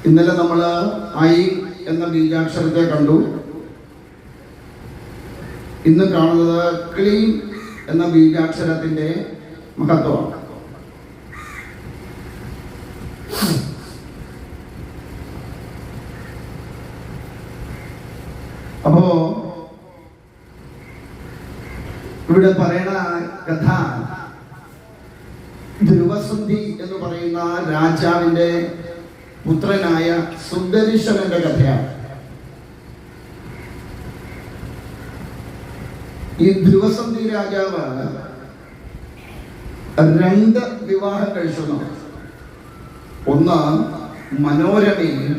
ഇന്നലെ നമ്മൾ ഐ എന്ന ബീജാക്ഷരത്തെ കണ്ടു. ഇന്ന് കാണുന്നത് ക്ലീം എന്ന ബീജാക്ഷരത്തിന്റെ മഹത്വമാണ്. അപ്പോ ഇവിടെ പറയണ കഥ ധ്രുവസന്ധി എന്ന് പറയുന്ന രാജാവിന്റെ പുത്രനായ സുന്ദരീശ്വരന്റെ കഥയാണ്. ഈ ധ്രുവസന്ധി രാജാവ് 2 വിവാഹം കഴിച്ചു. ഒന്ന് മനോരമയും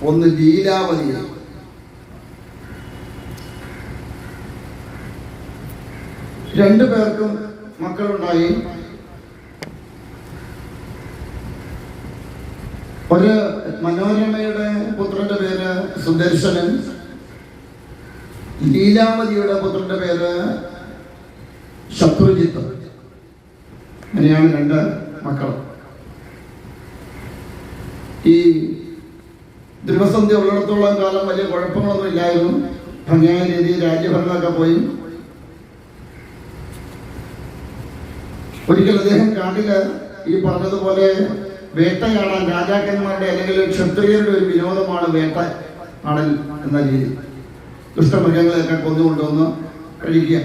ഒന്ന് ലീലാവതിയും. രണ്ടുപേർക്കും മക്കളുണ്ടായി. ഒരു മനോരമയുടെ പുത്രന്റെ പേര് സുദർശനൻ, ലീലാവതിയുടെ പുത്രന്റെ പേര് ശത്രുജിത്ത്. അങ്ങനെയാണ് 2 മക്കൾ. ഈ ധ്രുവസന്ധി ഉള്ളിടത്തോളം കാലം വലിയ കുഴപ്പങ്ങളൊന്നും ഇല്ലായിരുന്നു. ഭംഗിയായ രീതിയിൽ രാജ്യഭരണമൊക്കെ പോയി. ഒരിക്കൽ അദ്ദേഹം കാട്ടില് ഈ പറഞ്ഞതുപോലെ വേട്ടയാടാൻ രാജാക്കന്മാരുടെ അല്ലെങ്കിൽ ക്ഷത്രിയരുടെ ഒരു വിനോദമാണ് വേട്ടയാടൽ എന്ന രീതി. ദുഷ്ടമൃഗങ്ങളെയൊക്കെ കൊന്നുകൊണ്ടുവന്ന് കഴിക്കുക.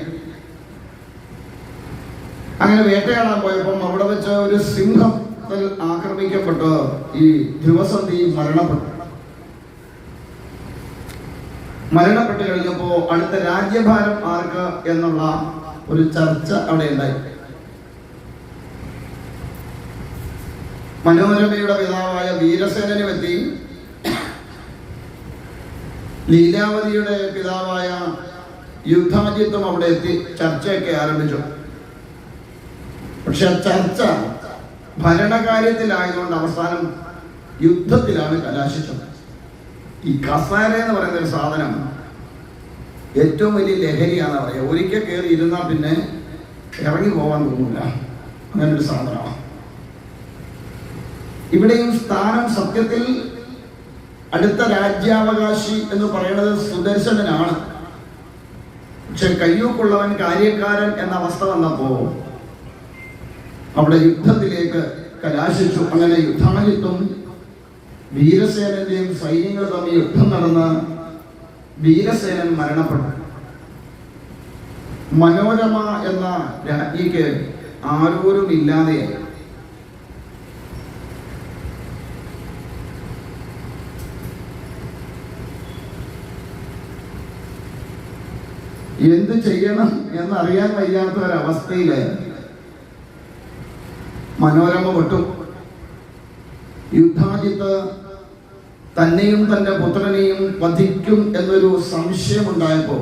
അങ്ങനെ വേട്ടയാടാൻ പോയപ്പം അവിടെ വെച്ച് ഒരു സിംഹം ആക്രമിക്കപ്പെട്ട് ഈ ധ്രുവസന്ധി മരണപ്പെട്ട് കഴിഞ്ഞപ്പോൾ അടുത്ത രാജ്യഭാരം ആർക്ക് എന്നുള്ള ഒരു ചർച്ച അവിടെ ഉണ്ടായി. മനോരമയുടെ പിതാവായ വീരസേനന് പറ്റി, ലീലാവതിയുടെ പിതാവായ യുദ്ധാജിത്തും അവിടെ എത്തി ചർച്ചയൊക്കെ ആരംഭിച്ചു. പക്ഷെ ആ ചർച്ച ഭരണകാര്യത്തിലായതുകൊണ്ട് അവസാനം യുദ്ധത്തിലാണ് കലാശിച്ചത്. ഈ കസേര എന്ന് പറയുന്ന ഒരു സാധനം ഏറ്റവും വലിയ ലഹരിയാണെന്ന് പറയാം. ഒരിക്കൽ കയറി ഇരുന്നാൽ പിന്നെ ഇറങ്ങി പോകാൻ തോന്നില്ല. അങ്ങനൊരു സാധനമാണ്. ഇവിടെയും സ്ഥാനം സത്യത്തിൽ അടുത്ത രാജ്യാവകാശി എന്ന് പറയുന്നത് സുദർശനനാണ്. പക്ഷെ കയ്യൂക്കുള്ളവൻ കാര്യക്കാരൻ എന്ന അവസ്ഥ വന്നപ്പോ അവിടെ യുദ്ധത്തിലേക്ക് കലാശിച്ചു. അങ്ങനെ യുദ്ധാജിത്തും വീരസേനന്റെയും സൈന്യങ്ങൾ തമ്മിൽ യുദ്ധം നടന്ന് വീരസേനൻ മരണപ്പെട്ടു. മനോരമ എന്ന രാജ്ഞിക്ക് ആരോരും ഇല്ലാതെയായി. എന്ത് ചെയ്യണം എന്നറിയാൻ വയ്യാത്ത ഒരവസ്ഥയില് മനോരമ പെട്ടു. യുദ്ധാജിത്ത് തന്നെയും തന്റെ പുത്രനെയും വധിക്കും എന്നൊരു സംശയമുണ്ടായപ്പോ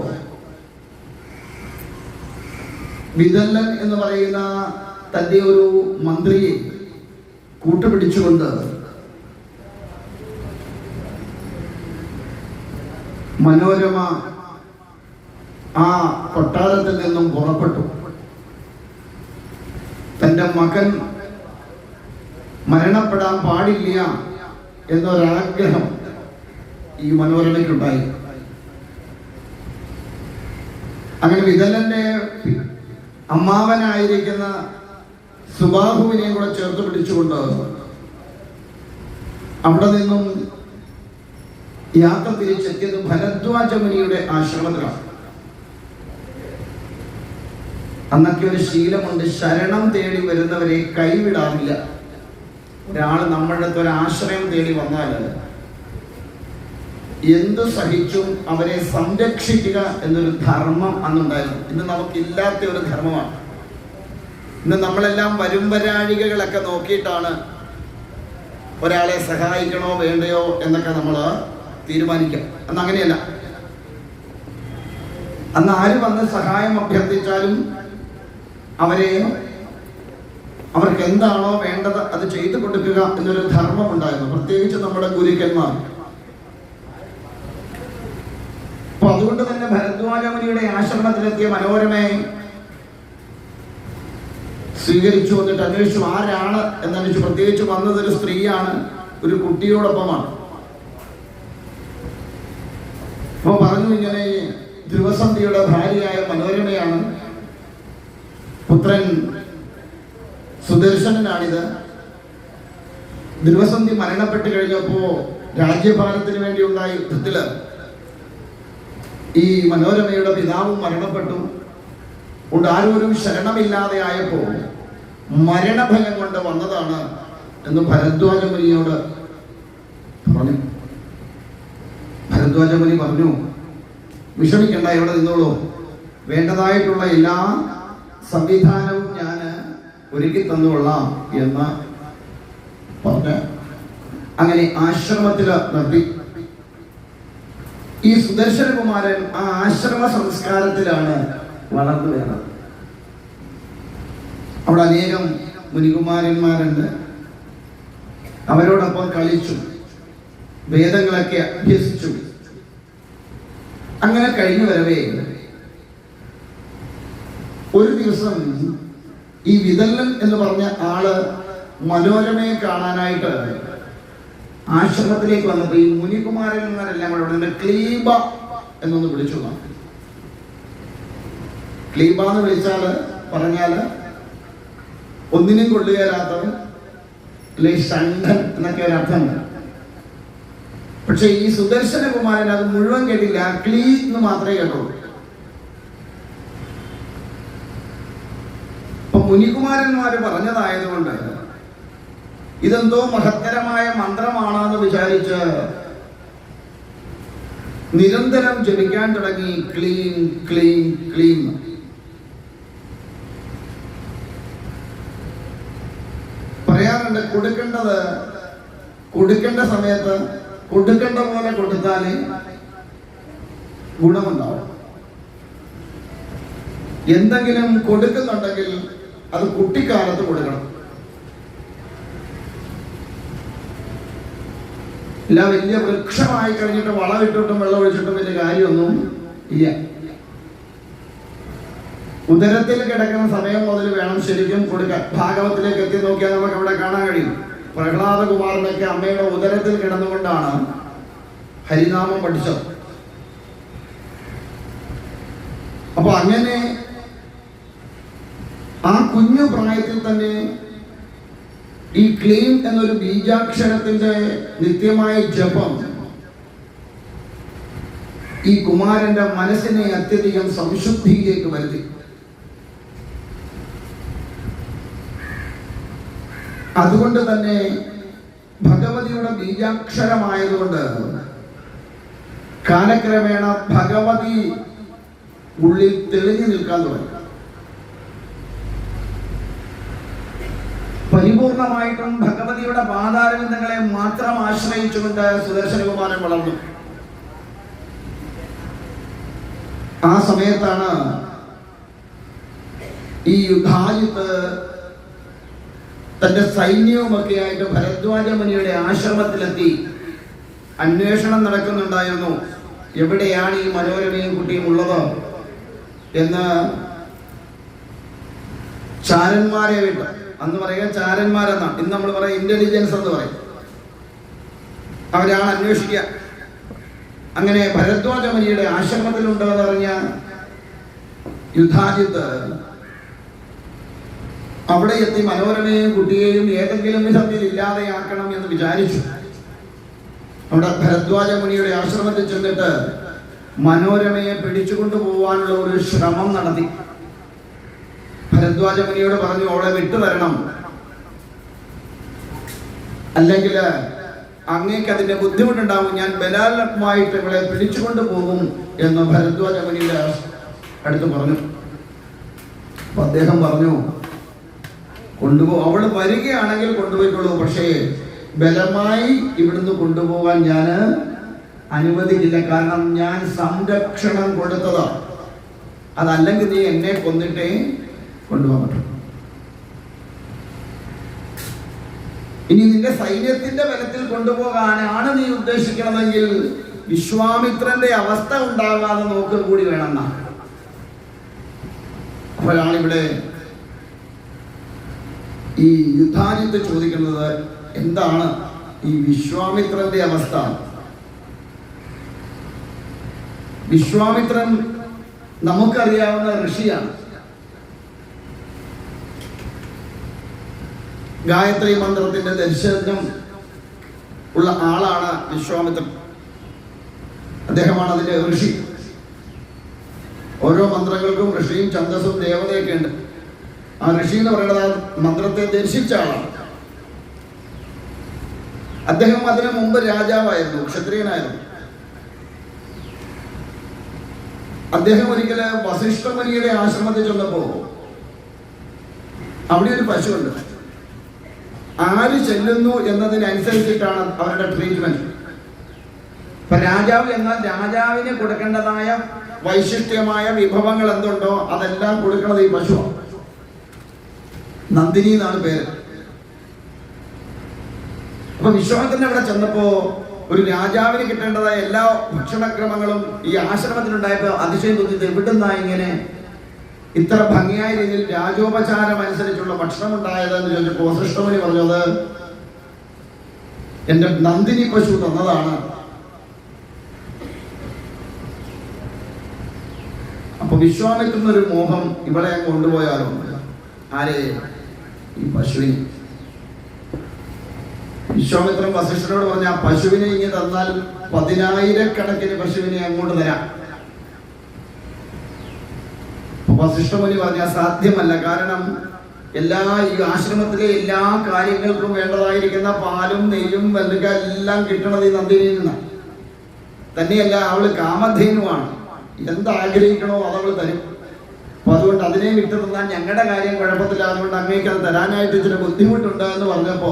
വിദല്ലൻ എന്ന് പറയുന്ന തന്റെ ഒരു മന്ത്രിയെ കൂട്ടുപിടിച്ചുകൊണ്ട് മനോരമ ആ കൊട്ടാരത്തിൽ നിന്നും പുറപ്പെട്ടു. തന്റെ മകൻ മരണപ്പെടാൻ പാടില്ല എന്നൊരാഗ്രഹം ഈ മനോരമയ്ക്കുണ്ടായി. അങ്ങനെ വിദലന്റെ അമ്മാവനായിരിക്കുന്ന സുബാഹുവിനെയും കൂടെ ചേർത്ത് പിടിച്ചുകൊണ്ട് അവിടെ നിന്നും യാത്ര തിരിച്ചെത്തിയത് ഭരദ്വാജ മുനിയുടെ ആശ്രമത്തിലാണ്. അന്നൊക്കെ ഒരു ശീലമുണ്ട്, ശരണം തേടി വരുന്നവരെ കൈവിടാറില്ല. ഒരാൾ നമ്മളുടെ അടുത്ത് ഒരു ആശ്രയം തേടി വന്നാൽ എന്തു സഹിച്ചും അവരെ സംരക്ഷിക്കുക എന്നൊരു ധർമ്മം അന്നുണ്ടായിരുന്നു. ഇന്ന് നമുക്കില്ലാത്ത ഒരു ധർമ്മമാണ്. ഇന്ന് നമ്മളെല്ലാം വരുംവരാഴികകളൊക്കെ നോക്കിയിട്ടാണ് ഒരാളെ സഹായിക്കണോ വേണ്ടയോ എന്നൊക്കെ നമ്മൾ തീരുമാനിക്കാം. അന്ന് അങ്ങനെയല്ല. അന്ന് ആര് വന്ന് സഹായം അഭ്യർത്ഥിച്ചാലും അവർക്ക് എന്താണോ വേണ്ടത് അത് ചെയ്തു കൊടുക്കുക എന്നൊരു ധർമ്മം ഉണ്ടായിരുന്നു, പ്രത്യേകിച്ച് നമ്മുടെ ഗുരുക്കന്മാർ. അപ്പൊ അതുകൊണ്ട് തന്നെ ഭരദ്വാജ ഭരദ്വാജമുനിയുടെ ആശ്രമത്തിലെത്തിയ മനോരമയെ സ്വീകരിച്ചു. വന്നിട്ട് അന്വേഷിച്ചു ആരാണ് എന്നന്വേഷിച്ചു. പ്രത്യേകിച്ച് വന്നത് ഒരു സ്ത്രീയാണ്, ഒരു കുട്ടിയോടൊപ്പമാണ്. അപ്പൊ പറഞ്ഞു, ഇങ്ങനെ ധ്രുവസന്ധിയുടെ ഭാര്യയായ മനോരമയാണ്, പുത്രൻ സുദർശനാണിത്. ധ്രുവസന്ധി മരണപ്പെട്ട് കഴിഞ്ഞപ്പോ രാജ്യഭാരത്തിന് വേണ്ടിയുണ്ടായ യുദ്ധത്തില് ഈ മനോരമയുടെ പിതാവും മരണപ്പെട്ടു. കൊണ്ട് ആരും ശരണമില്ലാതെ ആയപ്പോ മരണഭയം കൊണ്ട് വന്നതാണ് എന്ന് ഭരദ്വാജമുനിയോട് പറഞ്ഞു. ഭരദ്വാജമുനി പറഞ്ഞു, വിഷമിക്കണ്ട, ഇവിടെ നിന്നോളൂ, വേണ്ടതായിട്ടുള്ള എല്ലാ സംവിധാനവും ഞാൻ ഒരുക്കി തന്നുകൊള്ളാം എന്ന് പറഞ്ഞ് അങ്ങനെ ആശ്രമത്തിൽ നിർത്തി. ഈ സുദർശനകുമാരൻ ആ ആശ്രമ സംസ്കാരത്തിലാണ് വളർന്നു വരുന്നത്. അവിടെ അനേകം മുനികുമാരന്മാരുണ്ട്. അവരോടൊപ്പം കളിച്ചു, വേദങ്ങളൊക്കെ അഭ്യസിച്ചു. അങ്ങനെ കഴിഞ്ഞു വരവേ ഒരു ദിവസം ഈ വിതല്ലൻ എന്ന് പറഞ്ഞ ആള് മനോരമയെ കാണാനായിട്ട് ആശ്രമത്തിലേക്ക് വന്നപ്പോ ഈ മുനികുമാരന്മാരെല്ലാം കൂടെ അവിടെ ക്ലീബ എന്നൊന്ന് വിളിച്ചു. ക്ലീബ എന്ന് വിളിച്ചാല് പറഞ്ഞാല് ഒന്നിനും കൊള്ളുകയില്ലാത്തവൻ, അല്ലെ ഷണ്ഡൻ എന്നൊക്കെ ഒരർത്ഥം. പക്ഷെ ഈ സുദർശനകുമാരൻ അത് മുഴുവൻ കേട്ടില്ല, ക്ലീ എന്ന് മാത്രമേ കേട്ടുള്ളൂ. അപ്പൊ മുനികുമാരന്മാര് പറഞ്ഞതായതുകൊണ്ട് ഇതെന്തോ മഹത്തരമായ മന്ത്രമാണെന്ന് വിചാരിച്ച് നിരന്തരം ജപിക്കാൻ തുടങ്ങി. ക്ലീം ക്ലീം ക്ലീം. പറയാറുണ്ട്, കൊടുക്കേണ്ട സമയത്ത് കൊടുക്കേണ്ട പോലെ കൊടുത്താലേ ഗുണമുണ്ടാവും. എന്തെങ്കിലും കൊടുക്കുന്നുണ്ടെങ്കിൽ അത് കുട്ടിക്കാലത്ത് കൊടുക്കണം. ഇല്ല വലിയ വൃക്ഷമായി കഴിഞ്ഞിട്ട് വളമിട്ടിട്ടും വെള്ളം ഒഴിച്ചിട്ടും വലിയ കാര്യമൊന്നും ഇല്ല. ഉദരത്തിൽ കിടക്കുന്ന സമയം മുതൽ വേണം ശരിക്കും കൊടുക്കാൻ. ഭാഗവത്തിലേക്ക് എത്തി നോക്കിയാൽ നമുക്ക് അവിടെ കാണാൻ കഴിയും. പ്രഹ്ലാദകുമാരനൊക്കെ അമ്മയുടെ ഉദരത്തിൽ കിടന്നുകൊണ്ടാണ് ഹരിനാമം പഠിച്ചത്. അപ്പൊ അങ്ങനെ ആ കുഞ്ഞു പ്രായത്തിൽ തന്നെ ഈ ക്ലീം എന്നൊരു ബീജാക്ഷരത്തിന്റെ നിത്യമായ ജപം ഈ കുമാരന്റെ മനസ്സിനെ അത്യധികം സംശുദ്ധിയിലേക്ക് വരുത്തി. അതുകൊണ്ട് തന്നെ ഭഗവതിയുടെ ബീജാക്ഷരമായതുകൊണ്ട് കാലക്രമേണ ഭഗവതി ഉള്ളിൽ തെളിഞ്ഞു നിൽക്കാൻ തുടങ്ങി. പരിപൂർണമായിട്ടും ഭഗവതിയുടെ പാതാരവിന്ദങ്ങളെ മാത്രം ആശ്രയിച്ചുകൊണ്ട് സുദർശനകുമാരൻ വളർന്നു. ആ സമയത്താണ് ഈ യുദ്ധായുധ് തന്റെ സൈന്യവുമൊക്കെ ആയിട്ട് ഭരദ്വാജമുനിയുടെ ആശ്രമത്തിലെത്തി. അന്വേഷണം നടക്കുന്നുണ്ടായിരുന്നു, എവിടെയാണ് ഈ മനോരമയും കുട്ടിയും ഉള്ളത് എന്ന്. ചാരന്മാരെ വിട്ട്, അന്ന് പറയുക ചാരന്മാരെന്നാണ്, ഇന്ന് നമ്മൾ പറയാം ഇന്റലിജൻസ് എന്ന് പറയും. അവരാണ് അന്വേഷിക്കുക. അങ്ങനെ ഭരദ്വാജമുനിയുടെ ആശ്രമത്തിലുണ്ടെന്ന് പറഞ്ഞ യുദ്ധാജിത്ത് അവിടെ എത്തി മനോരമയും കുട്ടിയെയും ഏതെങ്കിലും വിധത്തിൽ ഇല്ലാതെയാക്കണം എന്ന് വിചാരിച്ചു. അവിടെ ഭരദ്വാജമുനിയുടെ ആശ്രമത്തിൽ ചെന്നിട്ട് മനോരമയെ പിടിച്ചുകൊണ്ടു പോവാനുള്ള ഒരു ശ്രമം നടത്തി. ഭരദ്വാജമുനിയോട് പറഞ്ഞു, അവളെ വിട്ടുതരണം, അല്ലെങ്കിൽ അങ്ങേക്ക് അതിന്റെ ബുദ്ധിമുട്ടുണ്ടാവും, ഞാൻ ബലാത്മകമായിട്ട് ഇവളെ പിടിച്ചുകൊണ്ടു പോകും എന്ന് ഭരദ്വാജമുനിയുടെ അടുത്ത് പറഞ്ഞു. അപ്പൊ അദ്ദേഹം പറഞ്ഞു, അവള് വരികയാണെങ്കിൽ കൊണ്ടുപോയിക്കൊള്ളൂ, പക്ഷേ ബലമായി ഇവിടുന്ന് കൊണ്ടുപോകാൻ ഞാൻ അനുവദിക്കില്ല. കാരണം ഞാൻ സംരക്ഷണം കൊടുത്തതാ, അതല്ലെങ്കിൽ നീ എന്നെ കൊന്നിട്ടേ കൊണ്ടുപോകാൻ പറ്റും. ഇനി നിന്റെ സൈന്യത്തിന്റെ ബലത്തിൽ കൊണ്ടുപോകാനാണ് നീ ഉദ്ദേശിക്കണമെങ്കിൽ വിശ്വാമിത്രന്റെ അവസ്ഥ ഉണ്ടാകാതെ നോക്കുക കൂടി വേണമെന്ന. അപ്പോഴാണിവിടെ ഈ യുദ്ധാജിത്ത് ചോദിക്കുന്നത്, എന്താണ് ഈ വിശ്വാമിത്രന്റെ അവസ്ഥ? വിശ്വാമിത്രൻ നമുക്കറിയാവുന്ന ഋഷിയാണ്. ഗായത്രി മന്ത്രത്തിന്റെ ദർശനം ഉള്ള ആളാണ് വിശ്വാമിത്രൻ. അദ്ദേഹമാണ് അതിന്റെ ഋഷി. ഓരോ മന്ത്രങ്ങൾക്കും ഋഷിയും ഛന്ദസ്സും ദേവതയൊക്കെ ഉണ്ട്. ആ ഋഷി എന്ന് പറയുന്നത് ആ മന്ത്രത്തെ ദർശിച്ച ആളാണ്. അദ്ദേഹം അതിനു മുമ്പ് രാജാവായിരുന്നു, ക്ഷത്രിയനായിരുന്നു. അദ്ദേഹം ഒരിക്കല് വസിഷ്ഠമുനിയുടെ ആശ്രമത്തിൽ ചെന്നപ്പോ അവിടെ ഒരു പശുവുണ്ട്. ആര് ചെല്ലുന്നു എന്നതിനനുസരിച്ചിട്ടാണ് അവരുടെ ട്രീറ്റ്മെന്റ്. ഇപ്പൊ രാജാവ് എന്നാൽ രാജാവിന് കൊടുക്കേണ്ടതായ വൈശിഷ്ട്യമായ വിഭവങ്ങൾ എന്തുണ്ടോ അതെല്ലാം കൊടുക്കുന്നത് ഈ പശുവാണ്. നന്ദിനി എന്നാണ് പേര്. അപ്പൊ വിശ്വാമിത്രൻ അവിടെ ചെന്നപ്പോ ഒരു രാജാവിന് കിട്ടേണ്ടതായ എല്ലാ ഭക്ഷണക്രമങ്ങളും ഈ ആശ്രമത്തിലുണ്ടായപ്പോ അതിശയം തോന്നിയത്, എവിടുന്നാ ഇങ്ങനെ ഇത്ര ഭംഗിയായ രീതിയിൽ രാജോപചാരം അനുസരിച്ചുള്ള ഭക്ഷണം ഉണ്ടായതെന്ന് ചോദിച്ചപ്പോ വസിഷ്ഠമുനി പറഞ്ഞത്, എന്റെ നന്ദിനി പശു തന്നതാണ്. അപ്പൊ വിശ്വാമിത്രനൊരു മോഹം, ഇവിടെ കൊണ്ടുപോയാലോ? ആരെ? ഈ പശുവിനെ. വിശ്വാമിത്രൻ വസിഷ്ഠനോട് പറഞ്ഞ, ആ പശുവിനെ ഇങ്ങനെ തന്നാൽ 10,000 പശുവിനെ അങ്ങോട്ട് തരാം. വസിഷ്ഠമുനി പറഞ്ഞ സാധ്യമല്ല. കാരണം ഈ ആശ്രമത്തിലെ എല്ലാ കാര്യങ്ങൾക്കും വേണ്ടതായിരിക്കുന്ന പാലും നെയ്യും വെല്ലുക എല്ലാം കിട്ടണത് ഈ നന്ദിനിയിൽ നിന്നാണ്. തന്നെയല്ല, അവള് കാമധേനുവാണ്. എന്താഗ്രഹിക്കണോ അതവള് തരും. അപ്പൊ അതുകൊണ്ട് അതിനെ വിട്ടു തന്നാൽ ഞങ്ങളുടെ കാര്യം കുഴപ്പത്തില്ല, അതുകൊണ്ട് അങ്ങേക്ക് അത് തരാനായിട്ട് ഇച്ചിരി ബുദ്ധിമുട്ടുണ്ട് എന്ന് പറഞ്ഞപ്പോ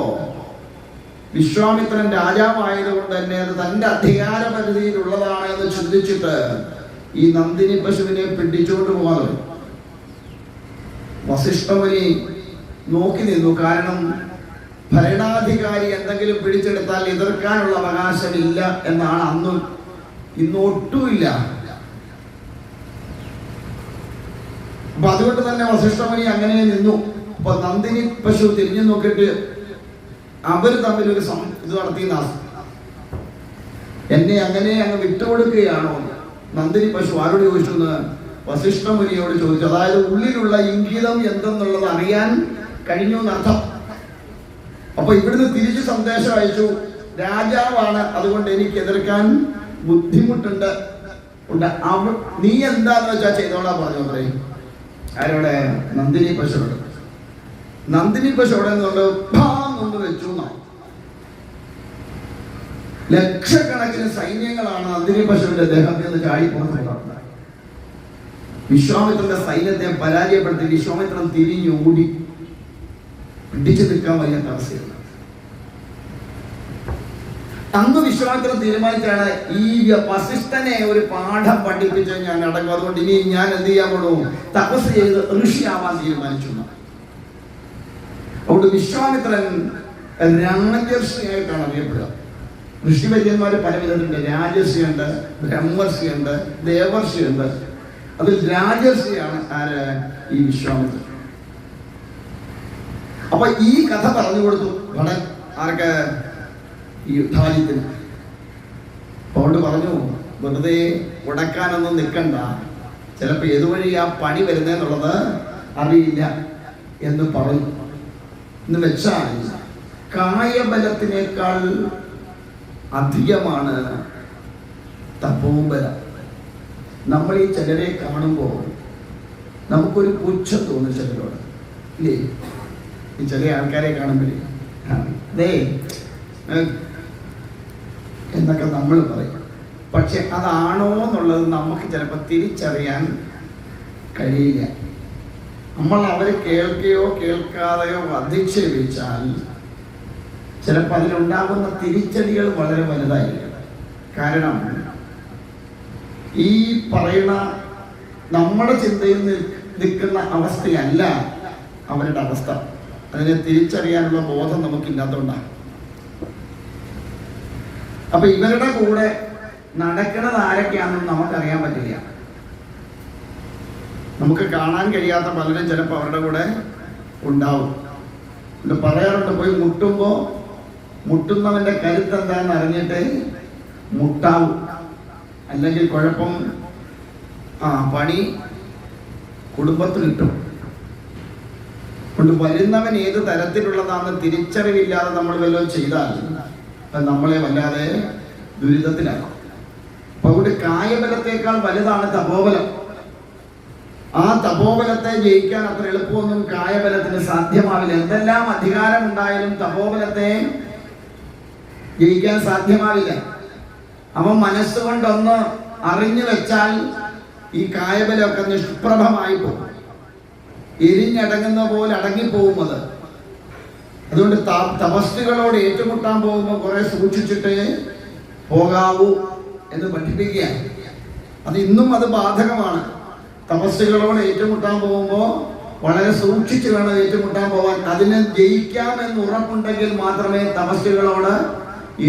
വിശ്വാമിത്രൻ രാജാവായതുകൊണ്ട് തന്നെ അത് തന്റെ അധികാര പരിധിയിലുള്ളതാണ് എന്ന് ചിന്തിച്ചിട്ട് ഈ നന്ദിനി പശുവിനെ പിടിച്ചുകൊണ്ട് പോകാതെ വസിഷ്ഠമുനി നോക്കി നിന്നു. കാരണം ഭരണാധികാരി എന്തെങ്കിലും പിടിച്ചെടുത്താൽ എതിർക്കാനുള്ള അവകാശമില്ല എന്നാണ് അന്നും ഇന്നൊട്ടുമില്ല. അപ്പൊ അതുകൊണ്ട് തന്നെ വസിഷ്ഠമുനി അങ്ങനെ നിന്നു. അപ്പൊ നന്ദിനി പശു തിരിഞ്ഞു നോക്കിയിട്ട് അവര് തമ്മിൽ ഒരു ഇത് നടത്തിയ, എന്നെ അങ്ങനെ അങ്ങ് വിട്ടുകൊടുക്കുകയാണോ? നന്ദിനി പശു ആരോട് ചോദിച്ചു എന്ന് വസിഷ്ഠമുനിയോട് ചോദിച്ചു. അതായത് ഉള്ളിലുള്ള ഇംഗിതം എന്തെന്നുള്ളത് അറിയാൻ കഴിഞ്ഞു എന്നർത്ഥം. അപ്പൊ ഇവിടുന്ന് തിരിച്ചു സന്ദേശം അയച്ചു, രാജാവാണ്, അതുകൊണ്ട് എനിക്ക് എതിർക്കാൻ ബുദ്ധിമുട്ടുണ്ട്, നീ എന്താന്ന് വെച്ചാ ചെയ്തോളാ പറഞ്ഞു. പറയും ആരോടെ? നന്ദിനി പശുവിടെ. നന്ദിനി പശുവിടെ കൊണ്ട് വെച്ചു. ലക്ഷക്കണക്കിന് സൈന്യങ്ങളാണ് നന്ദിനി പശുവിന്റെ ദേഹത്തിൽ നിന്ന് ചാടിപ്പോകുന്നത്. വിശ്വാമിത്രന്റെ സൈന്യത്തെ പരാജയപ്പെടുത്തി വിശ്വാമിത്രൻ തിരിഞ്ഞു ഓടി. പിടിച്ചു നിൽക്കാൻ വയ്യാത്ത അവസ്ഥയാണ്. അന്ന് വിശ്വാമിത്രൻ തീരുമാനിച്ചാണ്, ഈ വസിഷ്ഠനെ ഒരു പാഠം പഠിപ്പിച്ച് ഞാൻ അടങ്ങും, അതുകൊണ്ട് ഇനി ഞാൻ എന്ത് ചെയ്യാൻ പോകൂ, തപസ് ചെയ്ത് ഋഷിയാവാൻ തീരുമാനിച്ചു. അതുകൊണ്ട് വിശ്വാമിത്രൻ രാജർഷിയായിട്ടാണ് അറിയപ്പെടുക. ഋഷിവര്യന്മാര് പല വിധത്തിലുണ്ട്. രാജർഷിയുണ്ട്, ബ്രഹ്മർഷിയുണ്ട്, ദേവർഷിയുണ്ട്. അതിൽ രാജർഷിയാണ് ആര്? ഈ വിശ്വാമിത്രൻ. അപ്പൊ ഈ കഥ പറഞ്ഞു കൊടുത്തു ഭടൻ ആർക്ക്? ഈ യുദ്ധാജിത്തിന്. അതുകൊണ്ട് പറഞ്ഞു, വെറുതെ ഉടക്കാനൊന്നും നിൽക്കണ്ട, ചിലപ്പോ ഏതുവഴി ആ പണി വരുന്നതെന്നുള്ളത് അറിയില്ല എന്ന് പറഞ്ഞു. എന്ന് വെച്ചാൽ കായബലത്തിനേക്കാൾ അധികമാണ് തപോബലം. നമ്മൾ ഈ ചിലരെ കാണുമ്പോൾ നമുക്കൊരു പുച്ഛം തോന്നും ചിലരോട്, ഇല്ലേ? ഈ ചില ആൾക്കാരെ കാണുമ്പോഴേ എന്നൊക്കെ നമ്മൾ പറയും. പക്ഷെ അതാണോ എന്നുള്ളത് നമുക്ക് ചിലപ്പോൾ തിരിച്ചറിയാൻ കഴിയില്ല. നമ്മൾ അവരെ കേൾക്കുകയോ കേൾക്കാതെയോ അധിക്ഷേപിച്ചാൽ ചിലപ്പോൾ അതിലുണ്ടാകുന്ന തിരിച്ചടികൾ വളരെ വലുതായിരിക്കും. കാരണം ഈ പറയുന്ന നമ്മുടെ ചിന്തയിൽ നിൽക്കുന്ന അവസ്ഥയല്ല അവരുടെ അവസ്ഥ. അതിനെ തിരിച്ചറിയാനുള്ള ബോധം നമുക്കില്ലാത്തതുകൊണ്ടാണ്. അപ്പൊ ഇവരുടെ കൂടെ നടക്കുന്നത് ആരൊക്കെയാണെന്ന് നമുക്കറിയാൻ പറ്റില്ല. നമുക്ക് കാണാൻ കഴിയാത്ത പലരും ചിലപ്പോൾ അവരുടെ കൂടെ ഉണ്ടാവും. പറയാറുണ്ട്, പോയി മുട്ടുമ്പോൾ മുട്ടുന്നവന്റെ കരുത്ത് എന്താണെന്ന് അറിഞ്ഞിട്ട് മുട്ടാവും, അല്ലെങ്കിൽ കുഴപ്പം പണി കുടുംബത്തിൽ കിട്ടും. കൊണ്ട് വരുന്നവൻ ഏത് തരത്തിലുള്ളതാണെന്ന് തിരിച്ചറിവില്ലാതെ നമ്മൾ വല്ലതും ചെയ്താൽ അത് നമ്മളെ വല്ലാതെ ദുരിതത്തിലാക്കും. അപ്പൊ അവിടെ കായബലത്തേക്കാൾ വലുതാണ് തപോബലം. ആ തപോബലത്തെ ജയിക്കാൻ അത്ര എളുപ്പമൊന്നും കായബലത്തിന് സാധ്യമാവില്ല. എന്തെല്ലാം അധികാരം ഉണ്ടായാലും തപോബലത്തെ ജയിക്കാൻ സാധ്യമാവില്ല. അവൻ മനസ്സുകൊണ്ടൊന്ന് അറിഞ്ഞു വെച്ചാൽ ഈ കായബലമൊക്കെ നിഷ്പ്രഭമായി പോകും, എരിഞ്ഞടങ്ങുന്ന പോലെ അടങ്ങിപ്പോകും അത്. അതുകൊണ്ട് തപസ്സുകളോട് ഏറ്റുമുട്ടാൻ പോകുമ്പോൾ കുറെ സൂക്ഷിച്ചിട്ട് പോകാവൂ എന്ന് പഠിപ്പിക്കുകയാണ്. അത് ഇന്നും അത് ബാധകമാണ്. തപസ്സുകളോട് ഏറ്റുമുട്ടാൻ പോകുമ്പോൾ വളരെ സൂക്ഷിച്ച് വേണം ഏറ്റുമുട്ടാൻ പോകാൻ. അതിനെ ജയിക്കാമെന്ന് ഉറപ്പുണ്ടെങ്കിൽ മാത്രമേ തപസ്സുകളോട്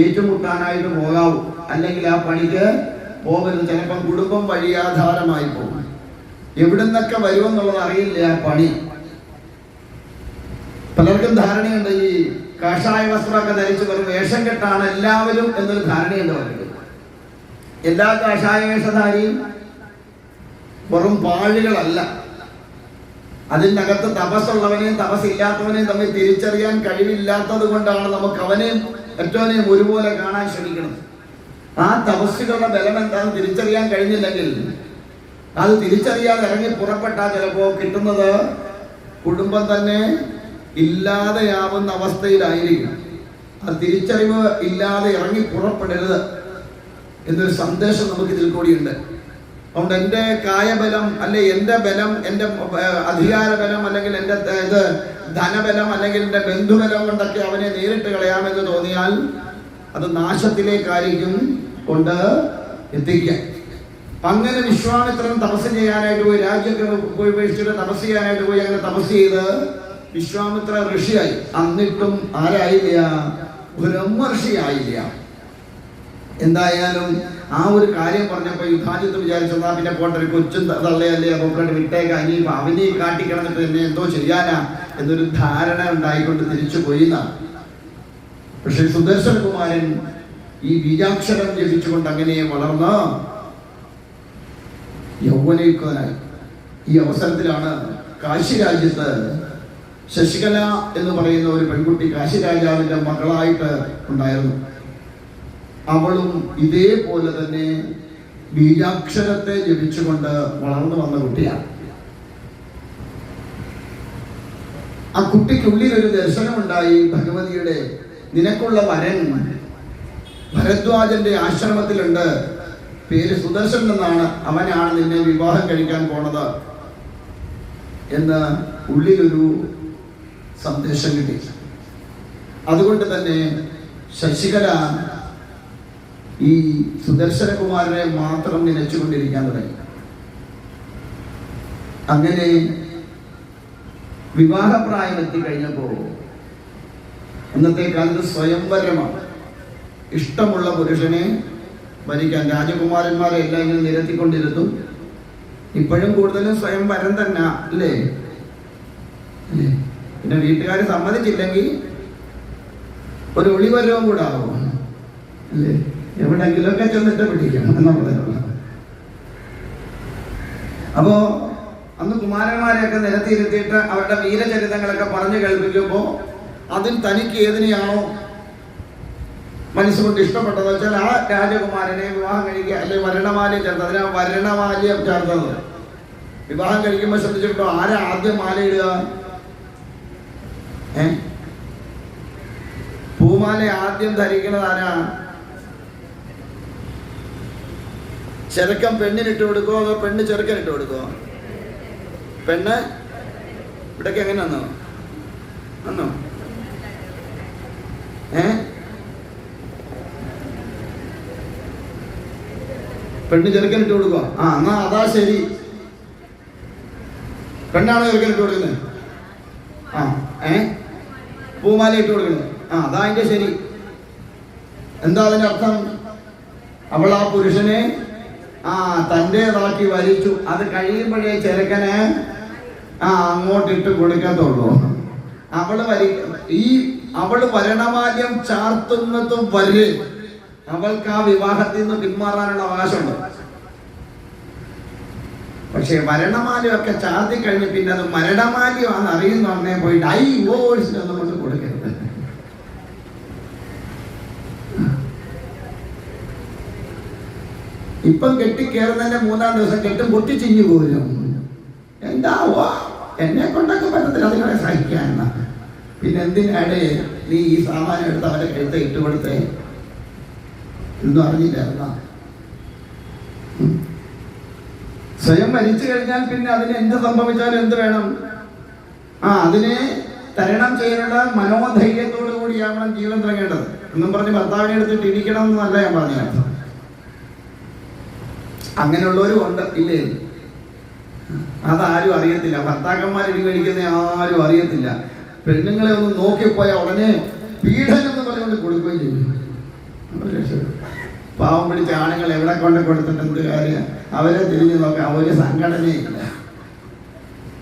ഏറ്റുമുട്ടാനായിട്ട് പോകാവൂ. അല്ലെങ്കിൽ ആ പണിക്ക് പോകരുത്. ചിലപ്പം കുടുംബം വഴിയാധാരമായി പോകും. എവിടുന്നൊക്കെ വരുമെന്നുള്ളത് അറിയില്ല ആ പണി. പലർക്കും ധാരണയുണ്ട് ഈ കാഷായ വസ്ത്രമൊക്കെ ധരിച്ച് വരും വേഷം കെട്ടാണ് എല്ലാവരും എന്നൊരു ധാരണയുണ്ട് അവർക്ക്. എല്ലാ കാഷായ വേഷധാരിയും വെറും പാഴുകളല്ല. അതിനകത്ത് തപസ്സുള്ളവനെയും തപസ്സില്ലാത്തവനെയും തമ്മിൽ തിരിച്ചറിയാൻ കഴിവില്ലാത്തത് കൊണ്ടാണ് നമുക്ക് അവനെയും മറ്റവനെയും ഒരുപോലെ കാണാൻ ശ്രമിക്കുന്നത്. ആ തപസ്സുകളുടെ ബലം എന്താണെന്ന് തിരിച്ചറിയാൻ കഴിഞ്ഞില്ലെങ്കിൽ, അത് തിരിച്ചറിയാതെ ഇറങ്ങി പുറപ്പെട്ടാൽ ചിലപ്പോൾ കിട്ടുന്നത് കുടുംബം തന്നെ ഇല്ലാതെയാവുന്ന അവസ്ഥയിലായിരിക്കും. അത് തിരിച്ചറിവ് ഇല്ലാതെ ഇറങ്ങി പുറപ്പെടരുത് എന്നൊരു സന്ദേശം നമുക്ക് ഇതിൽ കൂടിയുണ്ട്. അതുകൊണ്ട് എൻ്റെ കായബലം അല്ലെ എൻ്റെ ബലം, എൻ്റെ അധികാര ബലം, അല്ലെങ്കിൽ എൻ്റെ ഇത് ധനബലം, അല്ലെങ്കിൽ എൻ്റെ ബന്ധുബലം കൊണ്ടൊക്കെ അവനെ നേരിട്ട് കളയാമെന്ന് തോന്നിയാൽ അത് നാശത്തിലേക്കായിരിക്കും കൊണ്ട് എത്തിക്കുക. അങ്ങനെ വിശ്വാമിത്രൻ തപസ് ചെയ്യാനായിട്ട് പോയി, രാജ്യമൊക്കെ പോയി ഉപേക്ഷിച്ചിട്ട് തപസ് ചെയ്യാനായിട്ട് പോയി. അങ്ങനെ തപസ് ചെയ്ത് വിശ്വാമിത്ര ഋഷിയായി. എന്നിട്ടും ആരായില്ല? ബ്രഹ്മർഷിയായില്ല. എന്തായാലും ആ ഒരു കാര്യം പറഞ്ഞപ്പോൾ യുദ്ധാജിത്ത് വിചാരിച്ചതാ പിന്നെ പോട്ടെ, ഒരു കൊച്ചും തള്ളയല്ലേ, പൊക്കോട്ട് വിട്ടേക്കാം, ഇനി അവനെ കാട്ടിക്കിടന്നിട്ട് എന്നെ എന്തോ ചെയ്യാനാ എന്നൊരു ധാരണ ഉണ്ടായിക്കൊണ്ട് തിരിച്ചു പോയിന്നാണ്. പക്ഷെ സുദർശനകുമാരൻ ഈ ബീജാക്ഷരം ജപിച്ചുകൊണ്ട് അങ്ങനെ വളർന്ന് യൗവനയുക്തനായി. ഈ അവസരത്തിലാണ് കാശി രാജ്യത്ത് ശശികല എന്ന് പറയുന്ന ഒരു പെൺകുട്ടി കാശി രാജാവിന്റെ മകളായിട്ട് ഉണ്ടായിരുന്നു. അവളും ഇതേപോലെ തന്നെ ബീജാക്ഷരത്തെ ജപിച്ചുകൊണ്ട് വളർന്നു വന്ന കുട്ടിയാണ്. ആ കുട്ടിക്കുള്ളിൽ ഒരു ദർശനമുണ്ടായി. ഭഗവതിയുടെ നിനക്കുള്ള വരൻ ഭരദ്വാജന്റെ ആശ്രമത്തിലുണ്ട്, പേര് സുദർശൻ എന്നാണ്, അവനാണ് നിന്നെ വിവാഹം കഴിക്കാൻ പോണത് എന്ന് ഉള്ളിലൊരു സന്ദേശം കിട്ടി. അതുകൊണ്ട് തന്നെ ശശികല ഈ സുദർശനകുമാരനെ മാത്രം നനച്ചുകൊണ്ടിരിക്കാൻ തുടങ്ങി. അങ്ങനെ വിവാഹപ്രായം എത്തിക്കഴിഞ്ഞപ്പോൾ ഇന്നത്തെ കാലത്ത് സ്വയംവരമാണ്. ഇഷ്ടമുള്ള പുരുഷനെ ഭരിക്കാൻ രാജകുമാരന്മാരെ എല്ലാം ഇങ്ങനെ നിരത്തിക്കൊണ്ടിരുത്തും. ഇപ്പോഴും കൂടുതലും സ്വയംവരം തന്നെ അല്ലേ? പിന്നെ വീട്ടുകാർ സമ്മതിച്ചില്ലെങ്കിൽ ഒരു ഒളിവരവും കൂടെ ആവും അല്ലേ? എവിടെങ്കിലുമൊക്കെ ചെന്നിട്ട് പിടിക്കണം എന്നുള്ളതാണ്. അപ്പോ അന്ന് കുമാരന്മാരെയൊക്കെ നിരത്തിയിരുത്തിയിട്ട് അവരുടെ വീരചരിതങ്ങളൊക്കെ പറഞ്ഞു കേൾപ്പിക്കുമ്പോൾ അതിൽ തനിക്ക് ഏതിനെയാണോ മനസ്സുകൊണ്ട് ഇഷ്ടപ്പെട്ടതെന്ന് വെച്ചാൽ ആ രാജകുമാരനെ വിവാഹം കഴിക്കുക, അല്ലെങ്കിൽ വരണമാലയും ചേർത്ത്, അതിനാ വരണമാലയം ചേർത്തത്. വിവാഹം കഴിക്കുമ്പോൾ ശ്രദ്ധിച്ചിട്ടോ ആരാ ആദ്യം മാലയിടുക? പൂമാല ആദ്യം ധരിക്കുന്നത് ആരാ? ചെറുക്കൻ പെണ്ണിനിട്ട് കൊടുക്കുമോ അതോ പെണ്ണ് ചെറുക്കനിട്ട് കൊടുക്കുമോ? പെണ്ണ് ഇവിടൊക്കെ എങ്ങനെ വന്നോ? പെണ്ണ് ചെറുക്കനിട്ട് കൊടുക്കുക. എന്നാ അതാ ശരി. പെണ്ണാണ് ചെറുക്കനിട്ട് കൊടുക്കുന്നത്. പൂമാല ഇട്ട് കൊടുക്കുന്നത്. അതാ അതിന്റെ ശരി. എന്താ അതിന്റെ അർത്ഥം? അവൾ ആ പുരുഷനെ തൻ്റെതാക്കി വലിച്ചു. അത് കഴിയുമ്പോഴേ ചെറുക്കന് അങ്ങോട്ടിട്ട് കൊടുക്കത്തുള്ളൂ. അവള് വരണമാല്യം ചാർത്തുന്നതും വരെ അവൾക്ക് ആ വിവാഹത്തിൽ നിന്ന് പിന്മാറാനുള്ള അവകാശമുണ്ട്. പക്ഷെ വരണമാലയൊക്കെ ചാർത്തി കഴിഞ്ഞ് പിന്നെ അത് മരണമാല്യമാണെന്ന് അറിയുന്നേ പോയി ഡൈവോഴ്സ് കൊണ്ട് കൊടുക്കരുത്. ഇപ്പം കെട്ടിക്കേറുന്നതിന്റെ 3-ാം ദിവസം കെട്ടും പൊട്ടിച്ചിഞ്ഞു പോരും. എന്താവോ എന്നെ കൊണ്ടൊക്കെ പറ്റത്തില്ല, അതുങ്ങളെ സഹിക്കാന്ന. പിന്നെ എന്തിനാണ് നീ ഈ സാമാനം എടുത്ത് അവരെ കഴുത്ത് ഇട്ടുകൊടുത്തേ എന്നും അറിഞ്ഞില്ലായിരുന്ന? സ്വയം മരിച്ചു കഴിഞ്ഞാൽ പിന്നെ അതിന് എന്ത് സംഭവിച്ചാലും എന്ത് വേണം? അതിനെ തരണം ചെയ്യാനുള്ള മനോധൈര്യത്തോടു കൂടിയാവണം ജീവൻ തുടങ്ങേണ്ടത്. എന്നും പറഞ്ഞ് ഭർത്താവിനെ എടുത്തിട്ട് ഇരിക്കണം എന്നല്ല ഞാൻ പറഞ്ഞത്. അങ്ങനെയുള്ളവരും ഉണ്ട്, ഇല്ലേ? അതാരും അറിയത്തില്ല. ഭർത്താക്കന്മാർ ഇടിമേടിക്കുന്ന ആരും അറിയത്തില്ല. പെണ്ണുങ്ങളെ ഒന്ന് നോക്കിപ്പോയാൽ ഉടനെ പീഡനം എന്ന് പറഞ്ഞുകൊണ്ട് കൊടുക്കുകയും ചെയ്യും. പാവം പിടിച്ച ആണുങ്ങൾ എവിടെ കൊണ്ട് കൊടുത്തിട്ട് എന്ത് കാര്യം? അവരെ തിരിഞ്ഞു നോക്കാം. ഒരു സംഘടനയില്ല.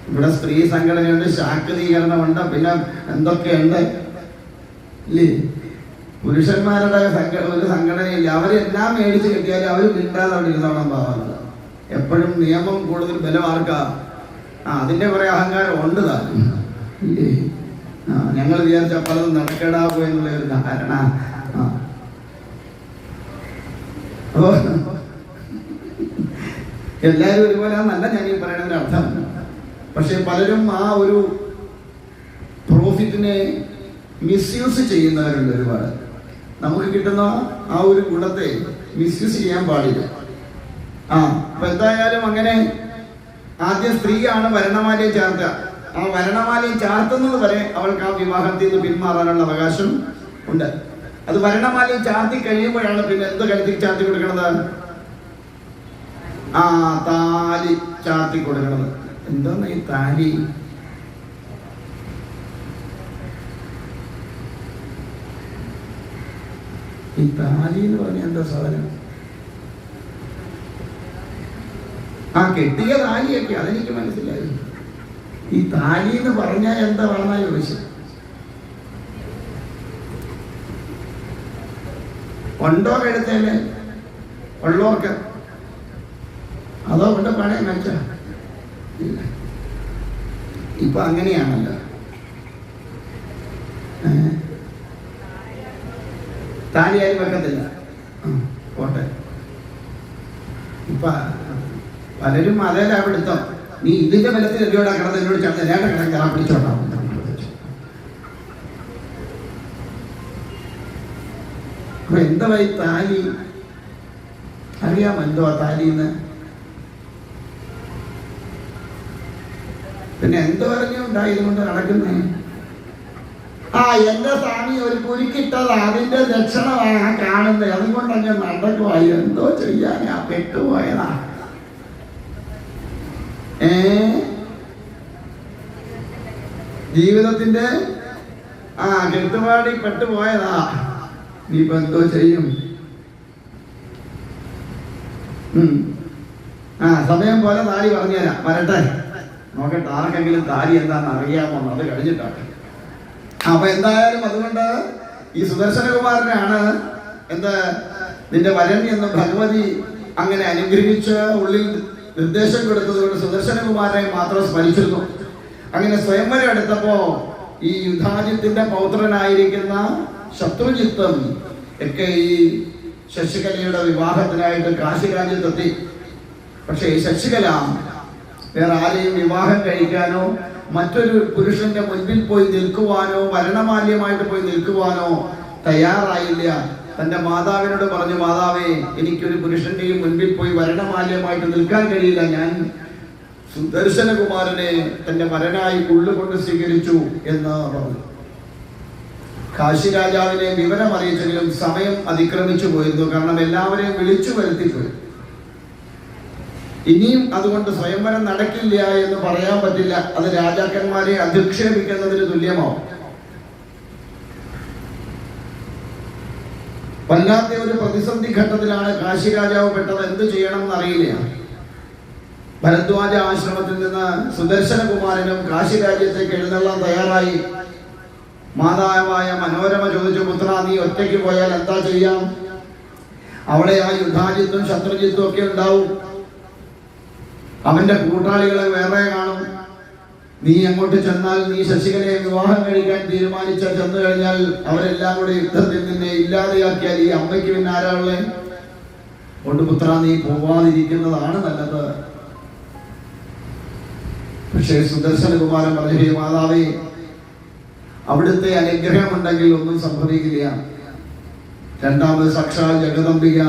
ഇവിടെ സ്ത്രീ സംഘടനയുണ്ട്, ശാക്തീകരണമുണ്ട്, പിന്നെ എന്തൊക്കെയുണ്ട്, ഇല്ലേ? പുരുഷന്മാരുടെ ഒരു സംഘടനയില്ല. അവരെല്ലാം മേടിച്ച് കിട്ടിയാലും അവർ മിണ്ടാതെ അവിടെ ഇരുന്നോണം പാവാറുണ്ട്. എപ്പോഴും നിയമം കൂടുതൽ ബലം ആർക്കാ? അതിന്റെ കുറെ അഹങ്കാരം ഉണ്ട് താനും, ഇല്ലേ? ഞങ്ങൾ വിചാരിച്ച പലതും നടക്കേടാവൂ എന്നുള്ള ഒരു ധാരണ. അപ്പോ എല്ലാവരും ഒരുപോലെ നല്ല ഞാൻ ഈ പറയുന്നതിന്റെ അർത്ഥം. പക്ഷെ പലരും ആ ഒരു പ്രോഫിറ്റിനെ മിസ്യൂസ് ചെയ്യുന്നവരുണ്ട് ഒരുപാട്. നമുക്ക് കിട്ടുന്ന ആ ഒരു ഗുണത്തെ മിസ്യൂസ് ചെയ്യാൻ പാടില്ല. അപ്പൊ എന്തായാലും അങ്ങനെ ആദ്യം സ്ത്രീയാണ് വരണമാലയും ചാർത്തുക. ആ വരണമാലയും ചാർത്തുന്നത് വരെ അവൾക്ക് ആ വിവാഹത്തിൽ നിന്ന് പിന്മാറാനുള്ള അവകാശം ഉണ്ട്. അത് വരണമാലയും ചാർത്തി കഴിയുമ്പോഴാണ് പിന്നെ എന്ത് കഴുത്തിൽ ചാർത്തി കൊടുക്കണത്? താലി ചാർത്തി കൊടുക്കണത്. എന്താണ് ഈ താലി? ഈ താലി എന്ന് പറഞ്ഞ എന്താ സാധനം? കെട്ടിയ താലിയൊക്കെ അതെനിക്ക് മനസ്സിലായി. ഈ താലി എന്ന് പറഞ്ഞാൽ എന്താ പറഞ്ഞാൽ ചോദിച്ചു. ഉണ്ടോ കഴുത്തേല്? ഉള്ളോർക്ക് അതോ കൊണ്ട് പണയം വെച്ച? ഇല്ല. ഇപ്പൊ അങ്ങനെയാണല്ലോ. താലി ആരും വെക്കത്തില്ല. പോട്ടെ. ഇപ്പൊ പലരും അതേലാ പിടുത്തം. നീ ഇതിന്റെ ബലത്തിൽ എവിടെയോടാ കിടന്ന് എന്നോട് ചേർന്ന് നേട്ട കിടന്ന് ആ പിടിച്ചോണ്ടാവും. അപ്പൊ എന്താ ഈ താലി? അറിയാമോ എന്തോ താലിന്ന്? പിന്നെ എന്തോ പറഞ്ഞു ഉണ്ടായതുകൊണ്ട് നടക്കുന്നേ? എന്റെ സ്വാമി ഒരു കുരുക്കിട്ടത് അതിന്റെ ലക്ഷണമാണ് കാണുന്നത്. അതുകൊണ്ട് അങ്ങ് നടക്കുവായി. എന്തോ ചെയ്യാനാ, പെട്ടുപോയതാ. ജീവിതത്തിന്റെ കെട്ടുപാടി പെട്ടുപോയതാ. നീ ഇപ്പൊ എന്തോ ചെയ്യും? സമയം പോലെ താലി പറഞ്ഞുതരാം. വരട്ടെ, നോക്കട്ടെ ആർക്കെങ്കിലും താലി എന്താണെന്ന് അറിയാമോ? അത് കഴിഞ്ഞിട്ടാണ്. അപ്പൊ എന്തായാലും അതുകൊണ്ട് ഈ സുദർശനകുമാരനാണ് നിന്റെ വരൻ എന്ന് ഭഗവതി അങ്ങനെ അനുഗ്രഹിച്ച് ഉള്ളിൽ നിർദ്ദേശം കൊടുത്തതുകൊണ്ട് സുദർശനകുമാരനെ മാത്രം സ്മരിച്ചിരുന്നു. അങ്ങനെ സ്വയംവരം എടുത്തപ്പോ ഈ യുദ്ധാജിത്തിന്റെ പൗത്രനായിരിക്കുന്ന ശത്രുജിത്തും ഒക്കെ ഈ ശശികലയുടെ വിവാഹത്തിനായിട്ട് കാശി രാജ്യത്തെത്തി. പക്ഷേ ശശികല വേറെ ആരെയും വിവാഹം കഴിക്കാനോ മറ്റൊരു പുരുഷന്റെ മുൻപിൽ പോയി നിൽക്കുവാനോ വരണമാല്യമായിട്ട് പോയി നിൽക്കുവാനോ തയ്യാറായില്ല. തന്റെ മാതാവിനോട് പറഞ്ഞു, മാതാവേ, എനിക്കൊരു പുരുഷന്റെയും മുൻപിൽ പോയി വരണമാല്യമായിട്ട് നിൽക്കാൻ കഴിയില്ല. ഞാൻ സുദർശനകുമാരനെ തന്റെ വരനായി ഉള്ളുകൊണ്ട് സ്വീകരിച്ചു എന്ന് പറഞ്ഞു. കാശി രാജാവിനെ വിവരം അറിയിച്ചെങ്കിലും സമയം അതിക്രമിച്ചു പോയിരുന്നു. കാരണം എല്ലാവരെയും വിളിച്ചു വരുത്തിപ്പോയി. ഇനിയും അതുകൊണ്ട് സ്വയംവരം നടക്കില്ല എന്ന് പറയാൻ പറ്റില്ല. അത് രാജാക്കന്മാരെ അധിക്ഷേപിക്കുന്നതിന് തുല്യമാവും. വല്ലാത്ത ഒരു പ്രതിസന്ധി ഘട്ടത്തിലാണ് കാശി രാജാവ് പെട്ടത്. എന്ത് ചെയ്യണം എന്നറിയില്ല. ഭരദ്വാജ ആശ്രമത്തിൽ നിന്ന് സുദർശനകുമാരനും കാശി രാജ്യത്തേക്ക് എഴുന്നള്ളാൻ തയ്യാറായി. മാതാവായ മനോരമ ചോദിച്ചു, പുത്ര, നീ ഒറ്റയ്ക്ക് പോയാൽ എന്താ ചെയ്യാം? അവിടെ ആ യുദ്ധാജിത്തും ശത്രുജിത്തും ഒക്കെ ഉണ്ടാവും. അവന്റെ കൂട്ടാളികളെ വേറെ കാണും. നീ അങ്ങോട്ട് ചെന്നാൽ, നീ ശശികലയെ വിവാഹം കഴിക്കാൻ തീരുമാനിച്ചാൽ ചെന്നു കഴിഞ്ഞാൽ അവരെല്ലാം കൂടെ യുദ്ധത്തിൽ നിന്നെ ഇല്ലാതെയാക്കിയാൽ ഈ അമ്മയ്ക്ക് പിന്നെ ആരാളെ കൊണ്ട് പുത്ര, നീ പോവാതിരിക്കുന്നതാണ് നല്ലത്. പക്ഷേ സുദർശനകുമാരൻ പറഞ്ഞു, ഹേ മാതാവേ, അവിടുത്തെ അനുഗ്രഹമുണ്ടെങ്കിൽ ഒന്നും സംഭവിക്കില്ല. രണ്ടാമത് സാക്ഷാൽ ജഗദംബിക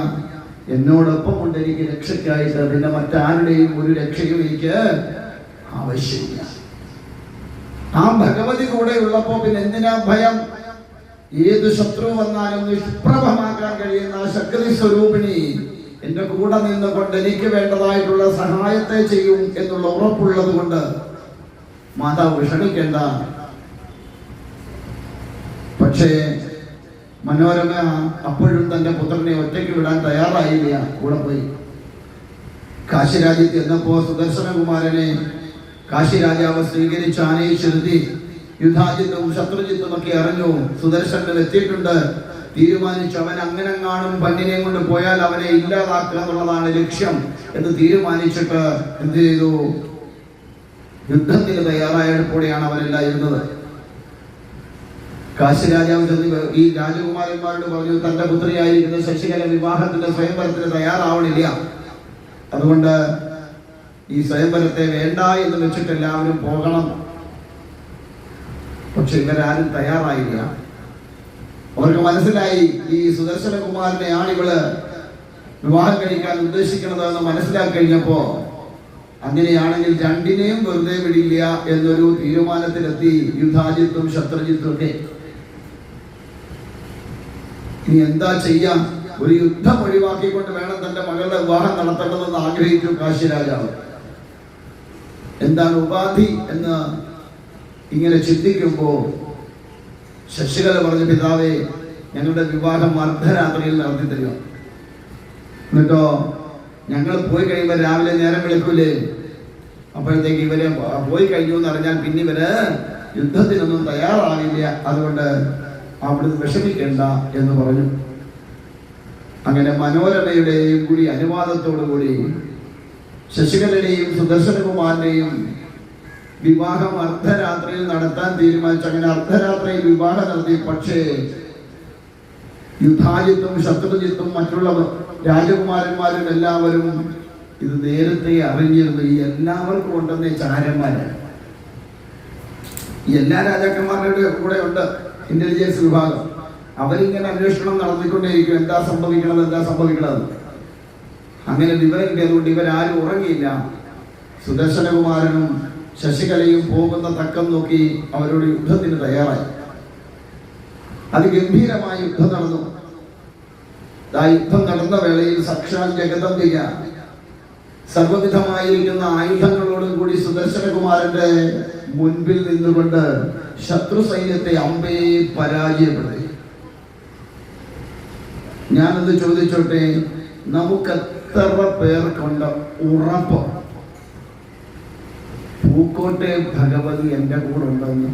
എന്നോടൊപ്പം ഉണ്ട് എനിക്ക് രക്ഷയ്ക്കായിട്ട്. പിന്നെ മറ്റാരുടെയും ഒരു രക്ഷയും എനിക്ക് ആവശ്യമില്ല. ആ ഭഗവതി കൂടെ ഉള്ളപ്പോ പിന്നെ എന്തിനാ ഭയം? ഏത് ശത്രു വന്നാലും നിഷ്പ്രഭമാക്കാൻ കഴിയുന്ന ആ ശക്തി സ്വരൂപിണി എന്റെ കൂടെ നിന്നുകൊണ്ട് എനിക്ക് വേണ്ടതായിട്ടുള്ള സഹായത്തെ ചെയ്യും എന്നുള്ള ഉറപ്പുള്ളത് കൊണ്ട് മാതാവ് വിഷമിക്കേണ്ട. പക്ഷേ മനോരമ അപ്പോഴും തന്റെ പുത്രനെ ഒറ്റയ്ക്ക് വിടാൻ തയ്യാറായില്ല. കൂടെ പോയി. കാശി രാജ്യത്ത് എന്നപ്പോ സുദർശനകുമാരനെ കാശി രാജാവ് സ്വീകരിച്ച് ആനയിച്ചിരുത്തി. യുദ്ധാജിത്തും ശത്രുജിത്തും ഒക്കെ അറിഞ്ഞു സുദർശനൻ എത്തിയിട്ടുണ്ട്. തീരുമാനിച്ചു, അവൻ അങ്ങനെങ്ങാനും പന്നിനെ കൊണ്ട് പോയാൽ അവനെ ഇല്ലാതാക്കുക എന്നുള്ളതാണ് ലക്ഷ്യം എന്ന് തീരുമാനിച്ചിട്ട് എന്ത് ചെയ്തു? യുദ്ധത്തിന് തയ്യാറായപ്പോഴാണ് അവരെല്ലാം ഇരുന്നത്. കാശി രാജാവ് ചെന്ന് ഈ രാജകുമാരന്മാരോട് പറഞ്ഞു, തന്റെ പുത്രിയായിരിക്കുന്ന ശശികല വിവാഹത്തിന്റെ സ്വയംവരത്തിന് തയ്യാറാവണില്ല, അതുകൊണ്ട് ഈ സ്വയംവരത്തെ വേണ്ട എന്ന് വെച്ചിട്ട് എല്ലാവരും പോകണം. പക്ഷെ ഇവരാരും തയ്യാറായില്ല. അവർക്ക് മനസ്സിലായി ഈ സുദർശനകുമാരനെയാണ് ഇവള് വിവാഹം കഴിക്കാൻ ഉദ്ദേശിക്കുന്നത് എന്ന് മനസ്സിലാക്കി കഴിഞ്ഞപ്പോ, അങ്ങനെയാണെങ്കിൽ രണ്ടിനെയും വെറുതെ വിടില്ല എന്നൊരു തീരുമാനത്തിലെത്തി യുദ്ധാജിത്തും ശത്രുജിത്തും ഒക്കെ. ഇനി എന്താ ചെയ്യാം? ഒരു യുദ്ധം ഒഴിവാക്കിക്കൊണ്ട് വേണം തന്റെ മകളുടെ വിവാഹം നടത്തേണ്ടതെന്ന് ആഗ്രഹിച്ചു കാശി രാജാവ്. എന്താണ് ഉപാധി എന്ന് ഇങ്ങനെ ചിന്തിക്കുമ്പോ ശശികല പറഞ്ഞു, പിതാവേ, ഞങ്ങളുടെ വിവാഹം അർദ്ധരാത്രിയിൽ നടത്തി തരിക. എന്നിട്ടോ ഞങ്ങൾ പോയി കഴിയുമ്പോൾ രാവിലെ നേരം വിളിക്കൂലേ, അപ്പോഴത്തേക്ക് ഇവരെ പോയി കഴിഞ്ഞു എന്ന് അറിഞ്ഞാൽ പിന്നെ ഇവര് യുദ്ധത്തിനൊന്നും തയ്യാറാവില്ല, അതുകൊണ്ട് അവിടുന്ന് വിഷമിക്കേണ്ട എന്ന് പറഞ്ഞു. അങ്ങനെ മനോരമയുടെയും കൂടി അനുവാദത്തോടു കൂടി ശശികലയുടെയും സുദർശനകുമാരന്റെയും വിവാഹം അർദ്ധരാത്രിയിൽ നടത്താൻ തീരുമാനിച്ചു. അങ്ങനെ അർദ്ധരാത്രിയിൽ വിവാഹം നടത്തി. പക്ഷേ യുദ്ധാജിത്തും ശത്രുജിത്തും മറ്റുള്ള രാജകുമാരന്മാരും എല്ലാവരും ഇത് നേരത്തെ അറിഞ്ഞിരുന്നു. ഈ എല്ലാവർക്കും ഉണ്ടെന്ന് ചാരന്മാര് എല്ലാ രാജാക്കന്മാരുടെ കൂടെ ഉണ്ട് ഇന്റലിജൻസ് വിഭാഗം. അവരിങ്ങനെ അന്വേഷണം നടത്തിക്കൊണ്ടേയിരിക്കും, എന്താ സംഭവിക്കണത്. അങ്ങനെ വിവരം കിട്ടിയതുകൊണ്ട് ഇവരാരും ഉറങ്ങിയില്ല. സുദർശനകുമാരനും ശശികലയും പോകുന്ന തക്കം നോക്കി അവരോട് യുദ്ധത്തിന് തയ്യാറായി. അതിഗംഭീരമായ യുദ്ധം നടന്നു. ആ യുദ്ധം നടന്ന വേളയിൽ സാക്ഷാൽ ജഗദംബിക സർവവിധമായിരിക്കുന്ന ആയുധങ്ങളോടും കൂടി സുദർശനകുമാരന്റെ മുൻപിൽ നിന്നുകൊണ്ട് ശത്രു സൈന്യത്തെ അമ്പേ പരാജയപ്പെടുത്തി. ഞാനത് ചോദിച്ചോട്ടെ, നമുക്ക് എത്ര പേർക്കുണ്ട് ഉറപ്പ് പൂക്കോട്ടെ ഭഗവതി എന്റെ കൂടെ ഉണ്ടെന്ന്?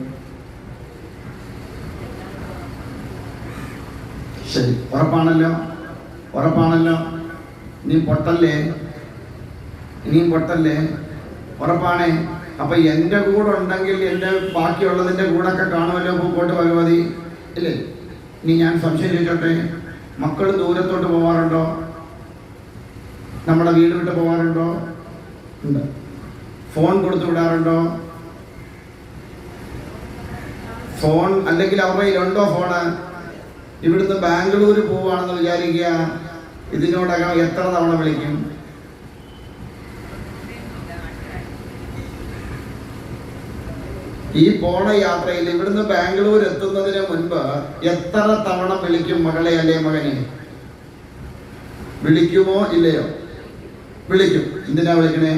ശരി, ഉറപ്പാണല്ലോ. ഇനിയും പൊട്ടല്ലേ? ഉറപ്പാണേ. അപ്പൊ എന്റെ കൂടെ ഉണ്ടെങ്കിൽ എന്റെ ബാക്കിയുള്ളതിന്റെ കൂടെ ഒക്കെ കാണുമല്ലോ പൂക്കോട്ട് ഭഗവതി, ഇല്ലേ? ഇനി ഞാൻ സംശയം ചോദിച്ചോട്ടെ, മക്കൾ ദൂരത്തോട്ട് പോവാറുണ്ടോ? നമ്മുടെ വീട് വിട്ട് പോവാറുണ്ടോ? ഉണ്ട്. ഫോൺ കൊടുത്തു വിടാറുണ്ടോ? ഫോൺ അല്ലെങ്കിൽ അവരുടെ കയ്യിലുണ്ടോ ഫോണ്? ഇവിടുന്ന് ബാംഗ്ലൂർ പോവാണെന്ന് വിചാരിക്കുക, ഇതിനോടകം എത്ര തവണ വിളിക്കും? ഈ പോണ യാത്രയിൽ ഇവിടുന്ന് ബാംഗ്ലൂർ എത്തുന്നതിന് മുൻപ് എത്ര തവണ വിളിക്കും മകളെ അല്ലേ മകനെ? വിളിക്കുമോ ഇല്ലയോ? വിളിക്കും. എന്തിനാ വിളിക്കണേ?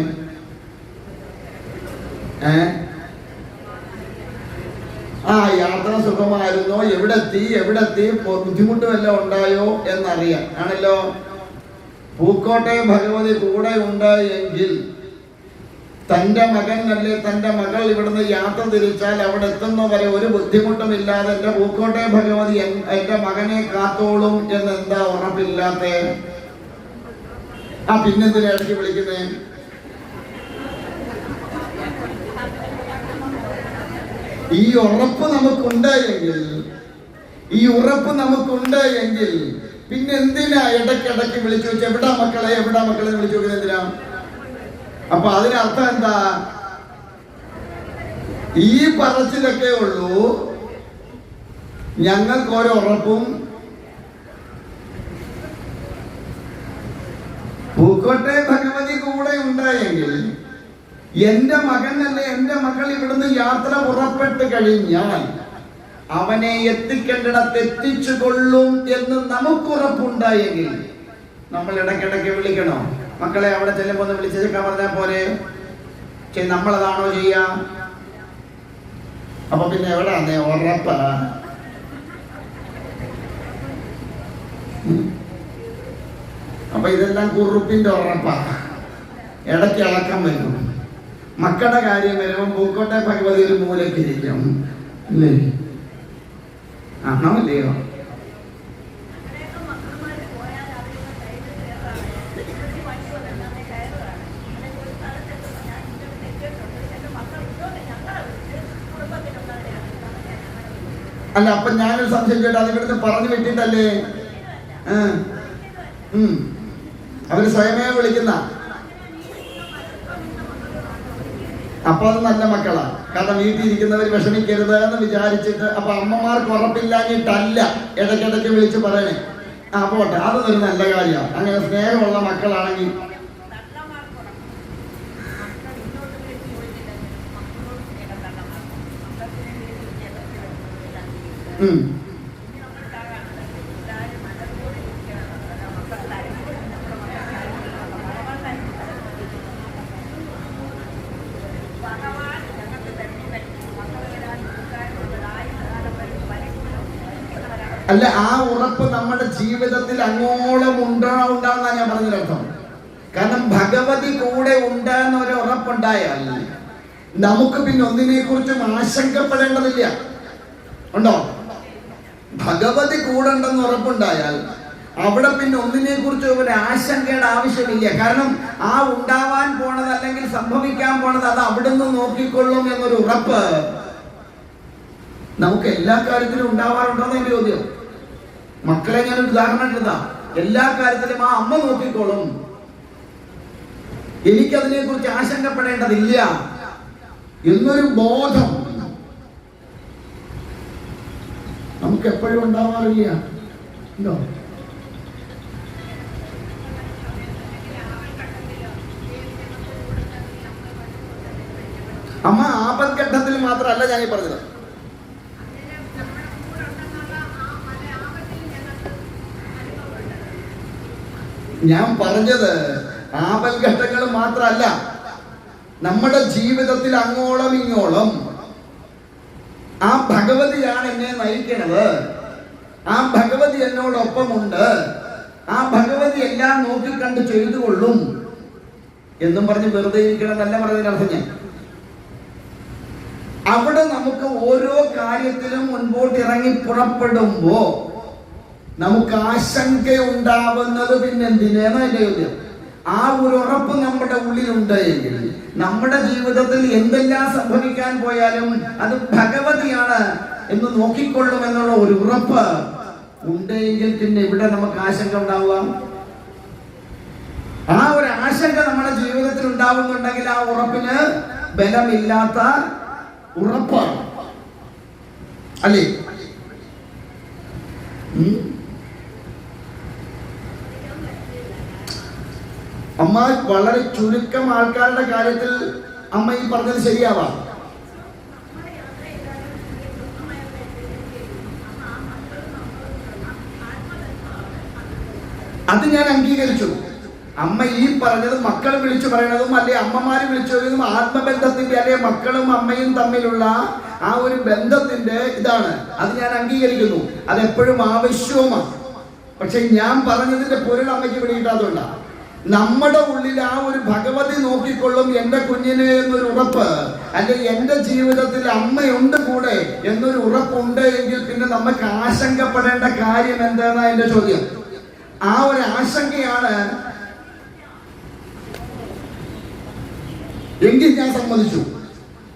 യാത്ര സുഖമായിരുന്നോ, എവിടെത്തി ബുദ്ധിമുട്ട് വല്ലതും ഉണ്ടായോ എന്നറിയാൻ ആണല്ലോ. പൂക്കോട്ടെ ഭഗവതി കൂടെ ഉണ്ട് എങ്കിൽ തൻ്റെ മകൻ അല്ലെ തൻ്റെ മകൾ ഇവിടുന്ന് യാത്ര തിരിച്ചാൽ അവിടെ എത്തുന്നവരെ ഒരു ബുദ്ധിമുട്ടുമില്ലാതെ എൻ്റെ പൂക്കോട്ടെ ഭഗവതി എൻ്റെ മകനെ കാത്തോളും എന്നെന്താ ഉറപ്പില്ലാത്ത? പിന്നെന്തിനാ ഇടയ്ക്ക് വിളിക്കുന്നേ? ഈ ഉറപ്പ് നമുക്കുണ്ട് എങ്കിൽ പിന്നെ എന്തിനാ ഇടയ്ക്കിടയ്ക്ക് വിളിച്ചു വെച്ച് എവിടാ മക്കളെ വിളിച്ചു നോക്കുന്നത് എന്തിനാ? അപ്പൊ അതിനർത്ഥം എന്താ? ഈ പറച്ചിലൊക്കെ ഉള്ളൂ, ഞങ്ങൾക്ക് ഓരോ ഉറപ്പും. പൂക്കോട്ടെ ഭഗവതി കൂടെ ഉണ്ടായെങ്കിൽ എന്റെ മകൻ അല്ലെ എന്റെ മകൾ ഇവിടുന്ന് യാത്ര പുറപ്പെട്ട് കഴിഞ്ഞാൽ അവനെ എത്തിക്കേണ്ടിടത്ത് എത്തിച്ചു കൊള്ളും എന്ന് നമുക്കുറപ്പുണ്ടായെങ്കിൽ നമ്മൾ ഇടയ്ക്കിടയ്ക്ക് വിളിക്കണോ? മക്കളെ അവിടെ ചെല്ലുമ്പോൾ ഒന്ന് വിളിച്ചേക്കാൻ പറഞ്ഞാൽ പോരെ? നമ്മളതാണോ ചെയ്യാ? അപ്പൊ പിന്നെ എവിടെയാന്നേ ഉറപ്പ? അപ്പൊ ഇതെല്ലാം കുറുപ്പിന്റെ ഉറപ്പാ. ഇടയ്ക്ക് ഇളക്കം വരും. മക്കളുടെ കാര്യം വരുമ്പോൾ പൂക്കോട്ടെ ഭഗവതി ഒരു മൂലക്കിരിക്കും അല്ലേ? ആണോ അല്ലയോ? അല്ല, അപ്പൊ ഞാനൊരു സംശയം ചോദിച്ചു, അത് ഇവിടുന്ന് പറഞ്ഞു വിട്ടിട്ടല്ലേ? അവര് സ്വയമേ വിളിക്കുന്ന. അപ്പൊ അത് നല്ല മക്കളാ. കാരണം വീട്ടിൽ ഇരിക്കുന്നവർ വിഷമിക്കരുത് എന്ന് വിചാരിച്ചിട്ട്. അപ്പൊ അമ്മമാർക്ക് ഉറപ്പില്ലാഞ്ഞിട്ടല്ല ഇടയ്ക്കിടയ്ക്ക് വിളിച്ച് പറയണേ. പോട്ടെ, അതൊരു നല്ല കാര്യമാണ്. അങ്ങനെ സ്നേഹമുള്ള മക്കളാണെങ്കിൽ അല്ല, ആ ഉറപ്പ് നമ്മുടെ ജീവിതത്തിൽ അങ്ങോളം ഉണ്ടാവുന്ന ഞാൻ പറഞ്ഞതിനർത്ഥം. കാരണം ഭഗവതി കൂടെ ഉണ്ടാകുന്ന ഒരു ഉറപ്പുണ്ടായാൽ നമുക്ക് പിന്നെ ഒന്നിനെ കുറിച്ചും ആശങ്കപ്പെടേണ്ടതില്ല. ഉണ്ടോ? ഭഗവതി കൂടെ ഉണ്ടെന്ന് ഉറപ്പുണ്ടായാൽ അവിടെ പിന്നെ ഒന്നിനെ കുറിച്ച് ഒരു ആശങ്കയുടെ ആവശ്യമില്ല. കാരണം ആ ഉണ്ടാവാൻ പോണത് അല്ലെങ്കിൽ സംഭവിക്കാൻ പോണത് അത് അവിടുന്ന് നോക്കിക്കൊള്ളും എന്നൊരു ഉറപ്പ് നമുക്ക് എല്ലാ കാര്യത്തിലും ഉണ്ടാവാറുണ്ടോന്ന് എന്റെ ചോദ്യം. മക്കളെ ഞാനൊരു ഉദാഹരണം എടുത്താ, എല്ലാ കാര്യത്തിലും ആ അമ്മ നോക്കിക്കോളും, എനിക്കതിനെ കുറിച്ച് ആശങ്കപ്പെടേണ്ടതില്ല എന്നൊരു ബോധം നമുക്ക് എപ്പോഴും ഉണ്ടാവാറില്ല. ഉണ്ടോ? അമ്മ ആപത്ഘട്ടത്തിൽ മാത്രമല്ല ഞാൻ ഈ പറഞ്ഞത്. ഞാൻ പറഞ്ഞത് ആപത്ഘട്ടങ്ങൾ മാത്രമല്ല, നമ്മുടെ ജീവിതത്തിൽ അങ്ങോളം ഇങ്ങോളം ആ ഭഗവതിയാണ് എന്നെ നയിക്കണത്, ആ ഭഗവതി എന്നോടൊപ്പമുണ്ട്, ആ ഭഗവതി എല്ലാം നോക്കിക്കണ്ട് ചെയ്തുകൊള്ളും എന്നും പറഞ്ഞ് വെറുതെ ഇരിക്കണമെന്നല്ല പറഞ്ഞതിനർത്ഥം. ഞാൻ അവിടെ നമുക്ക് ഓരോ കാര്യത്തിലും മുൻപോട്ട് ഇറങ്ങി പുറപ്പെടുമ്പോ നമുക്ക് ആശങ്ക ഉണ്ടാവുന്നത് പിന്നെന്തിനാണ് എന്റെ ചോദ്യം. ആ ഒരു ഉറപ്പ് നമ്മുടെ ഉള്ളിലുണ്ട് എങ്കിൽ നമ്മുടെ ജീവിതത്തിൽ എന്തെല്ലാം സംഭവിക്കാൻ പോയാലും അത് ഭഗവതിയാണ് എന്ന് നോക്കിക്കൊള്ളും എന്നുള്ള ഒരു ഉറപ്പ് ഉണ്ടെങ്കിൽ പിന്നെ ഇവിടെ നമുക്ക് ആശങ്ക ഉണ്ടാവുക. ആ ഒരു ആശങ്ക നമ്മുടെ ജീവിതത്തിൽ ഉണ്ടാവുന്നുണ്ടെങ്കിൽ ആ ഉറപ്പിന് ബലമില്ലാത്ത ഉറപ്പാണ്, അല്ലേ? അമ്മ വളരെ ചുരുക്കം ആൾക്കാരുടെ കാര്യത്തിൽ അമ്മ ഈ പറഞ്ഞത് ശരിയാവാം. അത് ഞാൻ അംഗീകരിച്ചു. അമ്മ ഈ പറഞ്ഞത് മക്കൾ വിളിച്ചു പറയണതും അല്ലെ അമ്മമാര് വിളിച്ചു പറയുന്നതും ആത്മബന്ധത്തിന്റെ അല്ലെ മക്കളും അമ്മയും തമ്മിലുള്ള ആ ഒരു ബന്ധത്തിന്റെ ഇതാണ്. അത് ഞാൻ അംഗീകരിക്കുന്നു, അതെപ്പോഴും ആവശ്യവുമാണ്. പക്ഷെ ഞാൻ പറഞ്ഞതിന്റെ പൊരുൾ അമ്മയ്ക്ക് പിടികിട്ടാത്തതുകൊണ്ടാണ്. നമ്മുടെ ഉള്ളിൽ ആ ഒരു ഭഗവതി നോക്കിക്കൊള്ളും എൻ്റെ കുഞ്ഞിനെ എന്നൊരു ഉറപ്പ്, അല്ലെങ്കിൽ എൻ്റെ ജീവിതത്തിൽ അമ്മയുണ്ട് കൂടെ എന്നൊരു ഉറപ്പുണ്ട് എങ്കിൽ പിന്നെ നമുക്ക് ആശങ്കപ്പെടേണ്ട കാര്യം എന്താണ് എൻ്റെ ചോദ്യം. ആ ഒരു ആശങ്കയാണ് എങ്കിൽ ഞാൻ സമ്മതിച്ചു.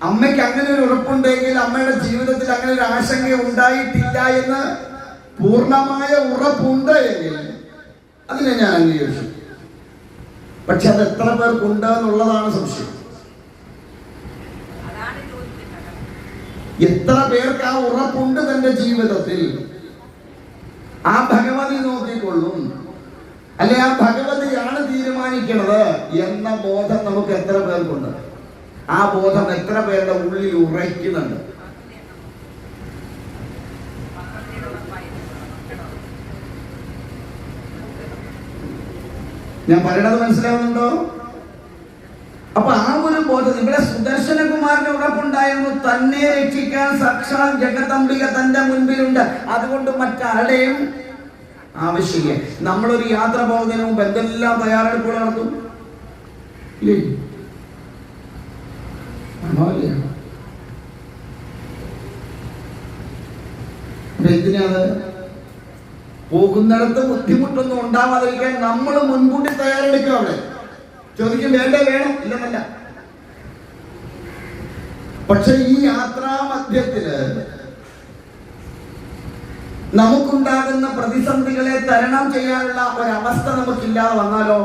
അമ്മയ്ക്ക് അങ്ങനെ ഒരു ഉറപ്പുണ്ടെങ്കിൽ അമ്മയുടെ ജീവിതത്തിൽ അങ്ങനെ ഒരു ആശങ്ക ഉണ്ടായിട്ടില്ല എന്ന് പൂർണ്ണമായ ഉറപ്പുണ്ട് എങ്കിൽ അതിനെ ഞാൻ അംഗീകരിച്ചു. പക്ഷെ അത് എത്ര പേർക്കുണ്ട് എന്നുള്ളതാണ് സംശയം. എത്ര പേർക്ക് ആ ഉറപ്പുണ്ട് തന്റെ ജീവിതത്തിൽ, ആ ഭഗവതി നോക്കിക്കൊള്ളും, അല്ലെ ആ ഭഗവതിയാണ് തീരുമാനിക്കുന്നത് എന്ന ബോധം നമുക്ക് എത്ര പേർക്കുണ്ട്? ആ ബോധം എത്ര പേരുടെ ഉള്ളിൽ ഉറയ്ക്കുന്നുണ്ട്? ഞാൻ പറയണത് മനസ്സിലാവുന്നുണ്ടോ? അപ്പൊ ആ ഒരു ബോധം ഇവിടെ സുദർശനകുമാരന് ഉറപ്പുണ്ടായിരുന്നു, തന്നെ രക്ഷിക്കാൻ സാക്ഷാൽ ജഗദംബിക തന്റെ മുൻപിലുണ്ട്, അതുകൊണ്ട് മറ്റാരുടെയും ആവശ്യമില്ല. നമ്മളൊരു യാത്ര പോകുന്നതിന് മുമ്പ് എന്തെല്ലാം തയ്യാറെടുപ്പുകൾ നടത്തും ഇല്ലേ? എന്തിനാണ്? പോകുന്നിടത്ത് ബുദ്ധിമുട്ടൊന്നും ഉണ്ടാവാതിരിക്കാൻ നമ്മൾ മുൻകൂട്ടി തയ്യാറെടുക്കുക. അവിടെ ചോദിക്കും വേണ്ടേ, വേണം, ഇല്ലെന്നല്ല. പക്ഷെ ഈ യാത്രാ മധ്യത്തില് നമുക്കുണ്ടാകുന്ന പ്രതിസന്ധികളെ തരണം ചെയ്യാനുള്ള ഒരവസ്ഥ നമുക്കില്ലാതെ വന്നാലോ?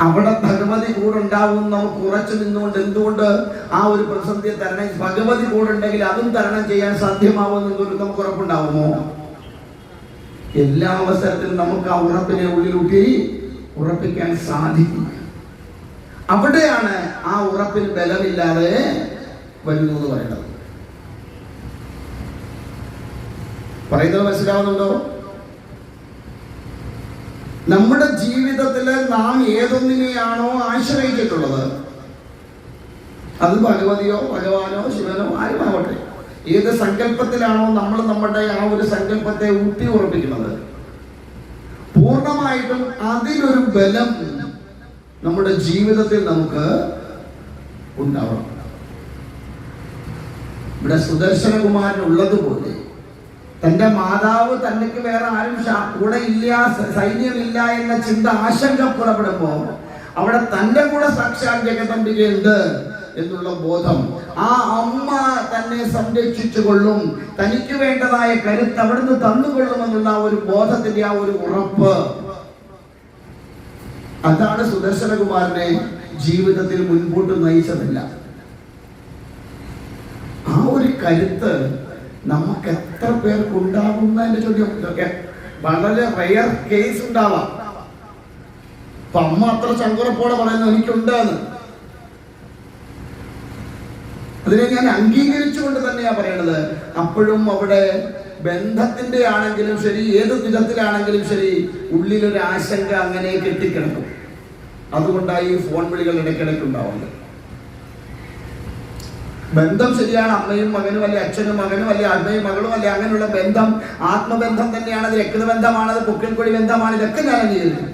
അവിടെ ഭഗവതി കൂടെ ഉണ്ടാവും. നമുക്ക് ഉറച്ചു നിന്നുകൊണ്ട് എന്തുകൊണ്ട് ആ ഒരു പ്രതിസന്ധിയെ തരണം, ഭഗവതി കൂടെ ഉണ്ടെങ്കിൽ അതും തരണം ചെയ്യാൻ സാധ്യമാവുമെന്ന് നമുക്ക് ഉറപ്പുണ്ടാവുമോ? എല്ലാ അവസരത്തിലും നമുക്ക് ആ ഉറപ്പിനെ ഉള്ളിലൂട്ടി ഉറപ്പിക്കാൻ സാധിക്കും. അവിടെയാണ് ആ ഉറപ്പിന് ബലമില്ലാതെ വരുന്നു എന്ന് പറയുന്നത്. മനസ്സിലാവുന്നുണ്ടോ? നമ്മുടെ ജീവിതത്തിൽ നാം ഏതൊന്നിനെയാണോ ആശ്രയിച്ചിട്ടുള്ളത്, അത് ഭഗവതിയോ ഭഗവാനോ ശിവനോ ആരുമാവട്ടെ, ഏത് സങ്കല്പത്തിലാണോ നമ്മൾ നമ്മുടെ ആ ഒരു സങ്കല്പത്തെ ഊട്ടി ഉറപ്പിക്കുന്നത്, പൂർണ്ണമായിട്ടും അതിലൊരു ബലം നമ്മുടെ ജീവിതത്തിൽ നമുക്ക് ഉണ്ടാവണം. ഇവിടെ സുദർശനകുമാരനുള്ളതുപോലെ തന്റെ മാതാവ് തനിക്ക് വേറെ ആരും കൂടെ ഇല്ല, സൈന്യമില്ല എന്ന ചിന്ത ആശങ്ക പുറപ്പെടുമ്പോ അവിടെ തന്റെ കൂടെ സാക്ഷാൽ ജഗദംബികയുണ്ട് എന്നുള്ള ബോധം, ആ അമ്മ തന്നെ സംരക്ഷിച്ചു കൊള്ളും, തനിക്ക് വേണ്ടതായ കരുത്ത് അവിടുന്ന് തന്നുകൊള്ളുമെന്നുള്ള ഒരു ബോധത്തിന്റെ ആ ഒരു ഉറപ്പ്, അതാണ് സുദർശനകുമാരനെ ജീവിതത്തിൽ മുൻപോട്ട് നയിച്ചതില്ല. ആ ഒരു കരുത്ത് നമുക്ക് എത്ര പേർക്കുണ്ടാകുന്ന എന്റെ ചോദ്യം. വളരെ റെയർ കേസ് ഉണ്ടാവാം. അപ്പൊ അമ്മ അത്ര ചങ്കുറപ്പോടെ പറയുന്നു എനിക്കുണ്ട് എന്ന്. അതിനെ ഞാൻ അംഗീകരിച്ചുകൊണ്ട് തന്നെയാ പറയണത്. അപ്പോഴും അവിടെ ബന്ധത്തിന്റെ ആണെങ്കിലും ശരി, ഏത് വിധത്തിലാണെങ്കിലും ശരി, ഉള്ളിലൊരു ആശങ്ക അങ്ങനെ കെട്ടിക്കിടക്കും. അതുകൊണ്ടായി ഈ ഫോൺ വിളികൾ ഇടയ്ക്കിടയ്ക്ക് ഉണ്ടാവുന്നത്. ബന്ധം ശരിയാണ്, അമ്മയും മകനും അല്ലെ, അച്ഛനും മകനും അല്ലെ, അമ്മയും മകളും അല്ലെ, അങ്ങനെയുള്ള ബന്ധം ആത്മബന്ധം തന്നെയാണ്, അത് രക്തബന്ധമാണ്, അത് പൊക്കിൾക്കൊടി ബന്ധമാണ്, ഇതൊക്കെ ഞാൻ അംഗീകരിക്കുന്നു.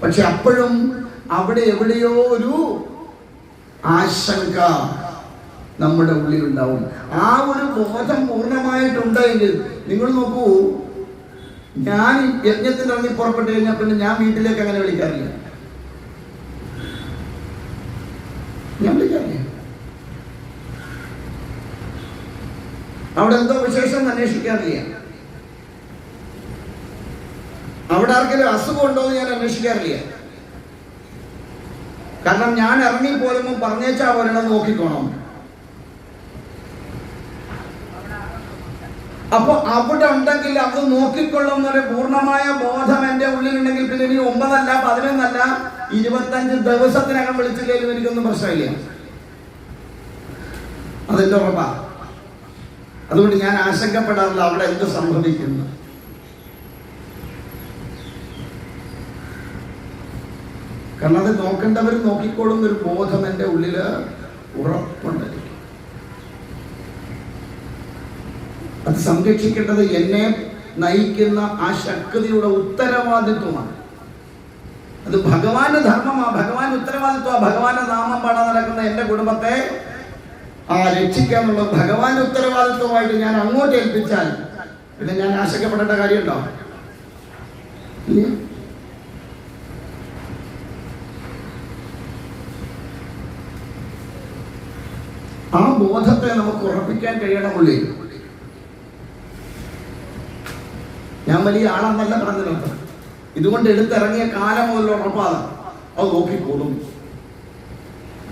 പക്ഷെ അപ്പോഴും അവിടെ എവിടെയോ ഒരു ആശങ്ക നമ്മുടെ ഉള്ളിലുണ്ടാവും. ആ ഒരു ബോധം പൂർണ്ണമായിട്ടുണ്ടെങ്കിൽ നിങ്ങൾ നോക്കൂ, ഞാൻ യജ്ഞത്തിൽ ഇറങ്ങി പുറപ്പെട്ടു കഴിഞ്ഞാൽ പിന്നെ ഞാൻ വീട്ടിലേക്ക് അങ്ങനെ വിളിക്കാറില്ല. ഞാൻ വിളിക്കാറില്ല. അവിടെ എന്തോ വിശേഷം അന്വേഷിക്കാറില്ല. അവിടെ ആർക്കെങ്കിലും അസുഖം ഉണ്ടോ എന്ന് ഞാൻ അന്വേഷിക്കാറില്ല. കാരണം ഞാൻ ഇറങ്ങി പോരുമ്പോൾ പറഞ്ഞേച്ചാ ഒരെണ്ണം നോക്കിക്കോണം. അപ്പൊ അവിടെ ഉണ്ടെങ്കിൽ അത് നോക്കിക്കൊള്ളുന്നൊരു പൂർണ്ണമായ ബോധം എന്റെ ഉള്ളിലുണ്ടെങ്കിൽ പിന്നെ ഇനി 9 അല്ല 11 അല്ല 25 ദിവസത്തിനകം വിളിച്ചില്ലെങ്കിലും എനിക്കൊന്നും പ്രശ്നമില്ല. അതെന്റെ ഉറപ്പാ. അതുകൊണ്ട് ഞാൻ ആശങ്കപ്പെടാറില്ല അവിടെ എന്ത് സംഭവിക്കുന്നു. കാരണം അത് നോക്കേണ്ടവർ നോക്കിക്കോളും എന്നൊരു ബോധം എൻ്റെ ഉള്ളിൽ ഉറപ്പുണ്ട്. അത് സംരക്ഷിക്കേണ്ടത് എന്നെ നയിക്കുന്ന ആ ശക്തിയുടെ ഉത്തരവാദിത്വമാണ്. അത് ഭഗവാന്റെ ധർമ്മമാണ്, ഭഗവാന്റെ ഉത്തരവാദിത്വമാണ്. ഭഗവാന്റെ നാമം പാടാൻ നടക്കുന്ന എൻ്റെ കുടുംബത്തെ രക്ഷിക്കാന്നുള്ള ഭഗവാന്റെ ഉത്തരവാദിത്വമായിട്ട് ഞാൻ അങ്ങോട്ട് ഏൽപ്പിച്ചാൽ പിന്നെ ഞാൻ ആശങ്കപ്പെടേണ്ട കാര്യമുണ്ടോ? ഇല്ല. ആ ബോധത്തെ നമുക്ക് ഉറപ്പിക്കാൻ കഴിയണമുള്ളേ. ഞാൻ വലിയ ആളെന്നല്ല പറഞ്ഞു നിർത്തണം. ഇതുകൊണ്ട് എടുത്തിറങ്ങിയ കാലം മുതൽ ഉറപ്പാണ് അത് നോക്കിക്കോളും.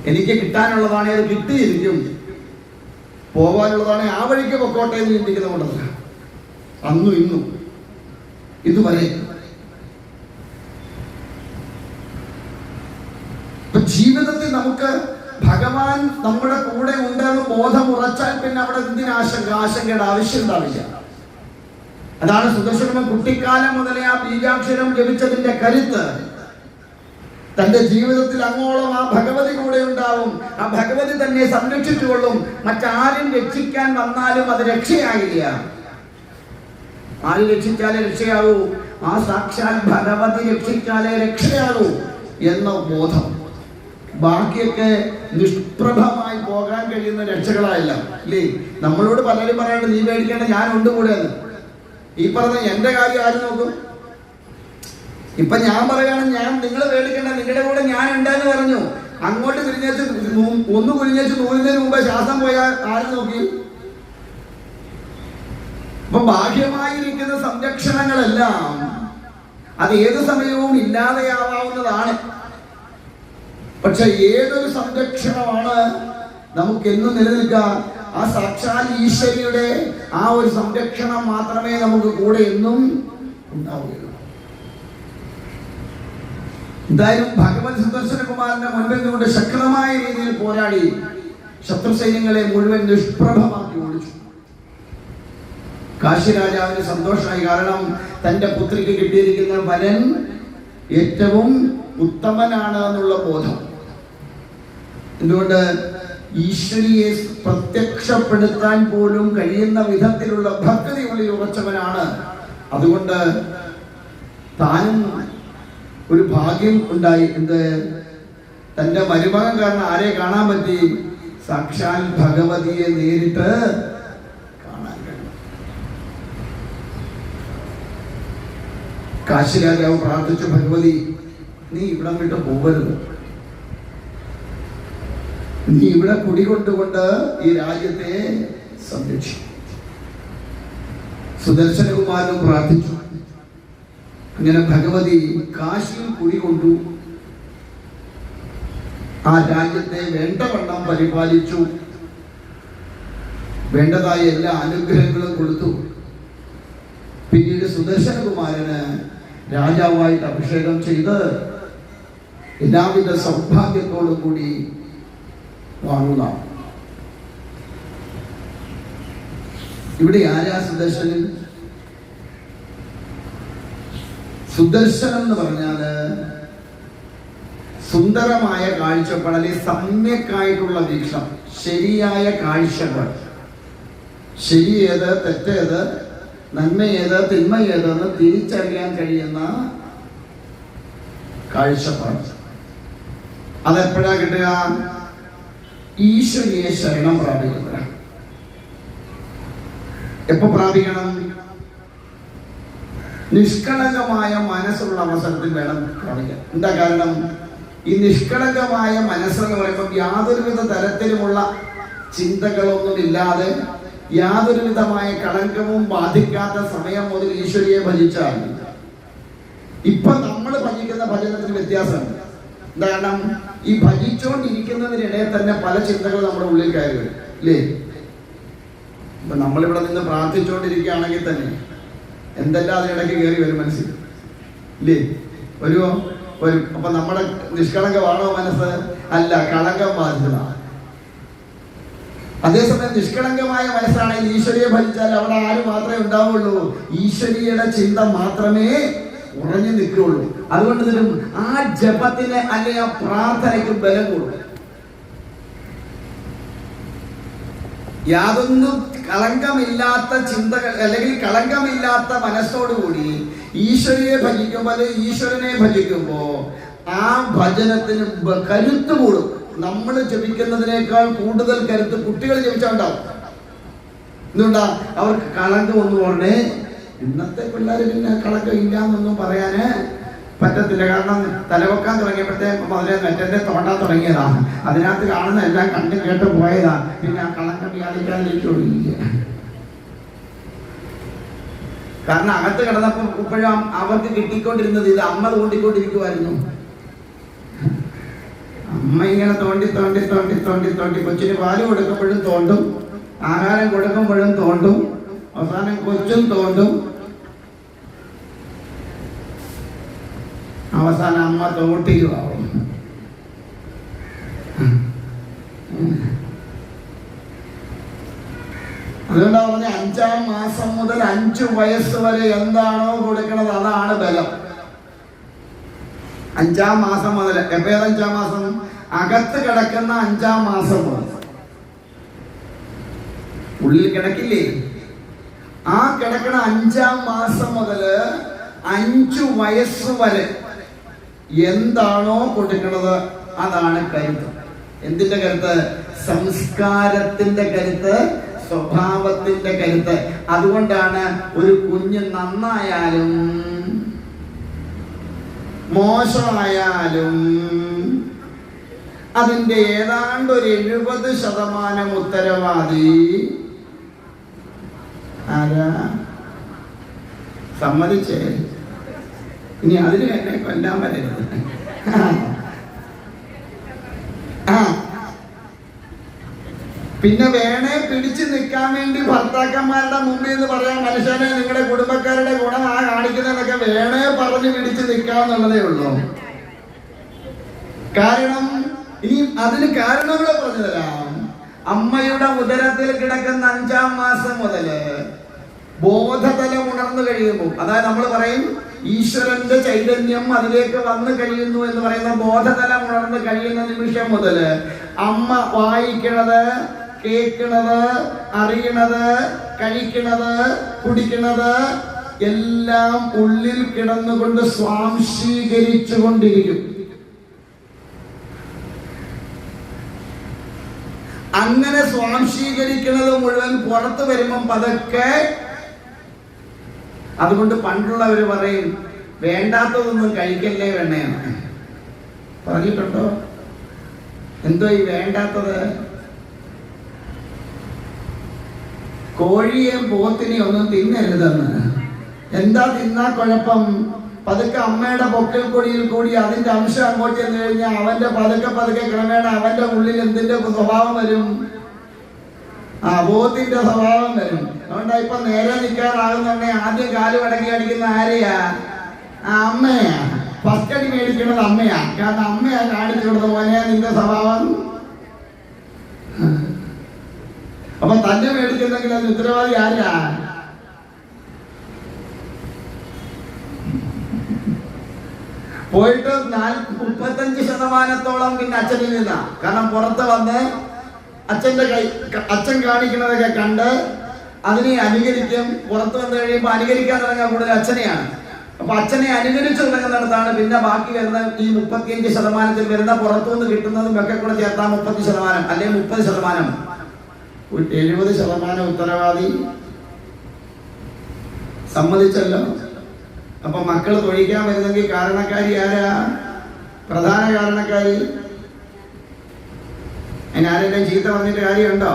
എനിക്ക് കിട്ടാനുള്ളതാണ് അത് കിട്ടിയിരിക്കും, പോകാനുള്ളതാണ് ആ വഴിക്ക് പൊക്കോട്ടെ എന്ന് ചിന്തിക്കുന്ന കൊണ്ടല്ല. അന്നും ഇന്നും ഇതുവരെ ജീവിതത്തിൽ നമുക്ക് ഭഗവാൻ നമ്മുടെ കൂടെ ഉണ്ടെന്ന് ബോധം ഉറച്ചാൽ പിന്നെ അവിടെ എന്തിന് ആശങ്കയുടെ ആവശ്യം ഉണ്ടാവില്ല. അതാണ് സുദർശനം കുട്ടിക്കാലം മുതലേ ആ ബീജാക്ഷരം ജപിച്ചതിന്റെ കരുത്ത്. തന്റെ ജീവിതത്തിൽ അങ്ങോളം ആ ഭഗവതി കൂടെ ഉണ്ടാവും, ആ ഭഗവതി തന്നെ സംരക്ഷിച്ചുകൊള്ളും. മറ്റാരും രക്ഷിക്കാൻ വന്നാലും അത് രക്ഷയാകില്ല. ആര് രക്ഷിച്ചാലേ രക്ഷയാകൂ? ആ സാക്ഷാൽ ഭഗവതി രക്ഷിച്ചാലേ രക്ഷയാകൂ എന്ന ബോധം. ബാക്കിയൊക്കെ നിഷ്പ്രഭമായി പോകാൻ കഴിയുന്ന രക്ഷകളായില്ല ഇല്ലേ? നമ്മളോട് പലരും പറയാണ്ട് നീ പേടിക്കേണ്ട ഞാനുണ്ട് കൂടെ എന്ന്. ഈ പറഞ്ഞ എന്റെ കാര്യം ആര് നോക്കും? ഇപ്പൊ ഞാൻ പറയാണ് നിങ്ങൾ പേടിക്കേണ്ട, നിങ്ങളുടെ കൂടെ ഞാൻ ഉണ്ടെന്ന് പറഞ്ഞു. അങ്ങോട്ട് കുരിഞ്ഞേച്ച് ഒന്ന് കുരിഞ്ഞേച്ച് നൂലിനു മുമ്പ് ശ്വാസം പോയാൽ ആര് നോക്കി? അപ്പൊ ബാഹ്യമായിരിക്കുന്ന സംരക്ഷണങ്ങളെല്ലാം അത് ഏത് സമയവും ഇല്ലാതെയാവാവുന്നതാണ്. പക്ഷെ ഏതൊരു സംരക്ഷണമാണ് നമുക്ക് എന്നും നിലനിൽക്കാൻ? ആ സാക്ഷാൽ ഈശ്വരിയുടെ ആ ഒരു സംരക്ഷണം മാത്രമേ നമുക്ക് കൂടെ എന്നും ഉണ്ടാവുകയുള്ളൂ. എന്തായാലും ഭഗവത് സുദർശനകുമാരന്റെ മുൻപിൽ നിന്നുകൊണ്ട് ശക്തമായ രീതിയിൽ പോരാടി ശത്രു സൈന്യങ്ങളെ മുഴുവൻ നിഷ്പ്രഭമാക്കി ഓടിച്ചു. കാശി രാജാവിന് സന്തോഷമായി. കാരണം തന്റെ പുത്രിക്ക് കിട്ടിയിരിക്കുന്ന വരൻ ഏറ്റവും ഉത്തമനാണ് എന്നുള്ള ബോധം. എന്തുകൊണ്ട്? ഈശ്വരിയെ പ്രത്യക്ഷപ്പെടുത്താൻ പോലും കഴിയുന്ന വിധത്തിലുള്ള ഭക്തി ഉള്ളിൽ ഉറച്ചവനാണ്. അതുകൊണ്ട് താനും ഒരു ഭാഗ്യം ഉണ്ടായി. തന്റെ മരുമകൻ കാരണം ആരെ കാണാൻ പറ്റി? സാക്ഷാൽ ഭഗവതിയെ നേരിട്ട് കാണാൻ കഴിയും. കാശി രാജാവ് പ്രാർത്ഥിച്ചു, ഭഗവതി നീ ഇവിടം വിട്ട് പോകരുത്, നീ ഇവിടെ കുടികൊണ്ടുകൊണ്ട് ഈ രാജ്യത്തെ സംരക്ഷിക്കും. സുദർശനകുമാരനും പ്രാർത്ഥിച്ചു. അങ്ങനെ ഭഗവതി കാശിയിൽ കുടികൊണ്ടു, ആ രാജ്യത്തെ വേണ്ടവണ്ണം പരിപാലിച്ചു, വേണ്ടതായ എല്ലാ അനുഗ്രഹങ്ങളും കൊടുത്തു. പിന്നീട് സുദർശനകുമാരന് രാജാവായിട്ട് അഭിഷേകം ചെയ്ത് എല്ലാവിധ സൗഭാഗ്യത്തോടും കൂടി വാങ്ങുക. ഇവിടെ ആരാ സുദർശനൻ? സുദർശനം എന്ന് പറഞ്ഞാല് സുന്ദരമായ കാഴ്ചപ്പാട്, അല്ലെങ്കിൽ സമ്യക്കായിട്ടുള്ള വീക്ഷണം, ശരിയായ കാഴ്ചപ്പാട്. ശരി ഏത്, തെറ്റേത്, നന്മ ഏത്, തിന്മ ഏതെന്ന് തിരിച്ചറിയാൻ കഴിയുന്ന കാഴ്ചപ്പാട്. അതെപ്പോഴാ കിട്ടുക? ഈശ്വരിയെ ശരണം പ്രാപിക്കുമ്പോഴാണ്. എപ്പോ പ്രാപിക്കണം? നിഷ്കളങ്കമായ മനസ്സുള്ള അവസരത്തിൽ വേണം പ്രാപിക്കാൻ. എന്താ കാരണം? ഈ നിഷ്കളങ്കമായ മനസ്സെന്ന് പറയുമ്പോൾ യാതൊരുവിധ തരത്തിലുമുള്ള ചിന്തകളൊന്നും ഇല്ലാതെ, യാതൊരു വിധമായ കളങ്കവും ബാധിക്കാത്ത സമയം മുതൽ ഈശ്വരിയെ ഭജിച്ചാൽ, ഇപ്പൊ നമ്മൾ ഭജിക്കുന്ന ഭജനത്തിന് വ്യത്യാസമുണ്ട്. കാരണം ഈ ഭജിച്ചുകൊണ്ടിരിക്കുന്നതിനിടെ തന്നെ പല ചിന്തകൾ നമ്മുടെ ഉള്ളിൽ കയറി വരും അല്ലേ? ഇപ്പൊ നമ്മളിവിടെ നിന്ന് പ്രാർത്ഥിച്ചുകൊണ്ടിരിക്കുകയാണെങ്കിൽ തന്നെ എന്തെല്ലാം അതിനിടയ്ക്ക് കയറി വരും മനസ്സിൽ ഇല്ലേ? അപ്പൊ നമ്മുടെ നിഷ്കളങ്കമാണോ മനസ്സ്? അല്ല, കളങ്കം ബാധിച്ചതാണ്. അതേസമയം നിഷ്കളങ്കമായ മനസ്സാണെങ്കിൽ ഈശ്വരിയെ ഭജിച്ചാൽ അവിടെ ആര് മാത്രമേ ഉണ്ടാവുള്ളൂ? ഈശ്വരിയുടെ ചിന്ത മാത്രമേ ഉറഞ്ഞു നിൽക്കുകയുള്ളൂ. അതുകൊണ്ട് തന്നെ ആ ജപത്തിന് അല്ലെങ്കിൽ ആ പ്രാർത്ഥനയ്ക്ക് ബലം കൂടും. യാതൊന്നും കളങ്കമില്ലാത്ത ചിന്തകൾ അല്ലെങ്കിൽ കളങ്കമില്ലാത്ത മനസ്സോടുകൂടി ഈശ്വരനെ ഭജിക്കുമ്പോൾ ഈശ്വരനെ ഭജിക്കുമ്പോ ആ ഭജനത്തിന് കരുത്ത് കൂടും. നമ്മൾ ജപിക്കുന്നതിനേക്കാൾ കൂടുതൽ കരുത്ത് കുട്ടികൾ ജപിച്ചാണ്ടാവും. എന്തുകൊണ്ടാ? അവർക്ക് കളങ്കം ഒന്ന് പറഞ്ഞേ. ഇന്നത്തെ പിള്ളേർ പിന്നെ കളങ്കം ഇല്ല എന്നൊന്നും പറയാന് പറ്റത്തില്ല. കാരണം തലവെക്കാൻ തുടങ്ങിയപ്പോഴത്തേക്ക് മുതലേ നെറ്റന്റെ തോണ്ടാൻ തുടങ്ങിയതാ. അതിനകത്ത് കാണുന്ന എല്ലാം കണ്ടു കേട്ട് പോയതാ. പിന്നെ ആ കളങ്കം യാതിക്കാതിരിക്കില്ല. കാരണം അകത്ത് കിടന്നപ്പോൾ ഇപ്പോഴും അവർക്ക് കിട്ടിക്കൊണ്ടിരുന്നത് ഇത് അമ്മ തോണ്ടിക്കൊണ്ടിരിക്കുമായിരുന്നു. അമ്മ ഇങ്ങനെ തോണ്ടി തോണ്ടി തോണ്ടി തോണ്ടി തോണ്ടി കൊച്ചിന് പാല് കൊടുക്കുമ്പോഴും തോണ്ടും, ആഹാരം കൊടുക്കുമ്പോഴും തോണ്ടും, അവസാനം കൊച്ചും തോണ്ടും, അവസാനം അമ്മ തോട്ടിയുമാവും. അതുകൊണ്ടാ പറഞ്ഞ 5-ാം മാസം മുതൽ 5 വയസ്സ് വരെ എന്താണോ കൊടുക്കണത് അതാണ് ബലം. 5-ാം മാസം മുതൽ. എപ്പോഴാണ് 5-ാം മാസം? അകത്ത് കിടക്കുന്ന 5-ാം മാസം മുതൽ. ഉള്ളിൽ കിടക്കില്ലേ? ആ കിടക്കണ 5-ാം മാസം മുതൽ 5 വയസ്സ് വരെ എന്താണോ കൊടുക്കുന്നത് അതാണ് കരുത്ത്. എന്തിന്റെ കരുത്ത്? സംസ്കാരത്തിന്റെ കരുത്ത്, സ്വഭാവത്തിന്റെ കരുത്ത്. അതുകൊണ്ടാണ് ഒരു കുഞ്ഞ് നന്നായാലും മോശമായാലും അതിന്റെ ഏതാണ്ട് ഒരു 70% ഉത്തരവാദി ആരാ? സമ്മതിച്ചേ? ഇനി അതിന് എന്നെ കൊല്ലാൻ വരരുത്. പിന്നെ വേണേ പിടിച്ചു നിൽക്കാൻ വേണ്ടി ഭർത്താക്കന്മാരുടെ മുമ്പിൽ എന്ന് പറയാൻ മനുഷ്യനെ നിങ്ങളുടെ കുടുംബക്കാരുടെ ഗുണം ആ കാണിക്കുന്നതൊക്കെ വേണേ പറഞ്ഞ് പിടിച്ചു നിൽക്കാന്നുള്ളതേ ഉള്ളൂ. കാരണം ഈ അതിന് കാരണങ്ങളെ പറഞ്ഞു തരാം. അമ്മയുടെ ഉദരത്തിൽ കിടക്കുന്ന 5-ാം മാസം മുതല് ബോധതലം ഉണർന്നു കഴിയുമ്പോൾ, അതായത് നമ്മൾ പറയും ഈശ്വരന്റെ ചൈതന്യം അതിലേക്ക് വന്നു കഴിയുന്നു എന്ന് പറയുന്ന ബോധതലം ഉണർന്നു കഴിയുന്ന നിമിഷം മുതല് അമ്മ വായിക്കണത്, കേൾക്കണത്, അറിയണത്, കഴിക്കണത്, കുടിക്കണത് എല്ലാം ഉള്ളിൽ കിടന്നുകൊണ്ട് സ്വാംശീകരിച്ചു കൊണ്ടിരിക്കും. അങ്ങനെ സ്വാംശീകരിക്കുന്നത് മുഴുവൻ പുറത്തു വരുമ്പം പതുക്കെ. അതുകൊണ്ട് പണ്ടുള്ളവര് പറയും വേണ്ടാത്തതൊന്നും കഴിക്കല്ലേ വേണയാണ്. പറഞ്ഞിട്ടുണ്ടോ? എന്തോ ഈ വേണ്ടാത്തത്? കോഴിയെയും പോത്തിനെയും ഒന്നും തിന്നരുതെന്ന്. എന്താ തിന്നാ കുഴപ്പം? പതുക്കെ അമ്മയുടെ പൊക്കൽ കൊടിയിൽ കൂടി അതിന്റെ അംശം അങ്ങോട്ട് ചെന്ന് കഴിഞ്ഞാൽ അവന്റെ പതുക്കെ പതുക്കെ ക്രമേണ അവന്റെ ഉള്ളിൽ എന്തിന്റെ സ്വഭാവം വരും? പോത്തിന്റെ സ്വഭാവം വരും. അതുകൊണ്ടാ ഇപ്പൊ നേരെ നിൽക്കാറാകുന്നുണ്ടെ ആദ്യം കാല് മടക്കി അടിക്കുന്ന ആരെയാ? അമ്മയാ. ഫസ്റ്റ് അടി മേടിക്കുന്നത് അമ്മയാ. കാരണം അമ്മയാ കാണിച്ചു കൊടുത്ത പോലെ നിന്റെ സ്വഭാവം. അപ്പൊ തന്നെ മേടിക്കുന്നെങ്കിൽ അതിന് ഉത്തരവാദി ആരാ? പോയിട്ട് 35% പിന്നെ അച്ഛനിൽ നിന്നാ. കാരണം പുറത്ത് വന്ന് അച്ഛൻ കാണിക്കുന്നതൊക്കെ കണ്ട് അതിനെ അനുകരിക്കും. പുറത്ത് വന്നു കഴിയുമ്പോൾ അനുകരിക്കാൻ തുടങ്ങാൻ കൂടുതൽ അച്ഛനെയാണ്. അപ്പൊ അച്ഛനെ അനുകരിച്ചു തുടങ്ങുന്നിടത്താണ് പിന്നെ ബാക്കി വരുന്ന ഈ 35% വരുന്ന പുറത്തുനിന്ന് കിട്ടുന്നതും ഒക്കെ കൂടെ ചേർത്താൽ 30% അല്ലെങ്കിൽ 30%. 70% ഉത്തരവാദി. സമ്മതിച്ചല്ലോ. അപ്പൊ മക്കൾ തൊഴിക്കാൻ വരുന്നെങ്കിൽ കാരണക്കാരി ആരാ? പ്രധാന കാരണക്കാരി. അതിനാരെല്ലാം ചീത്ത വന്നിട്ട് കാര്യമുണ്ടോ?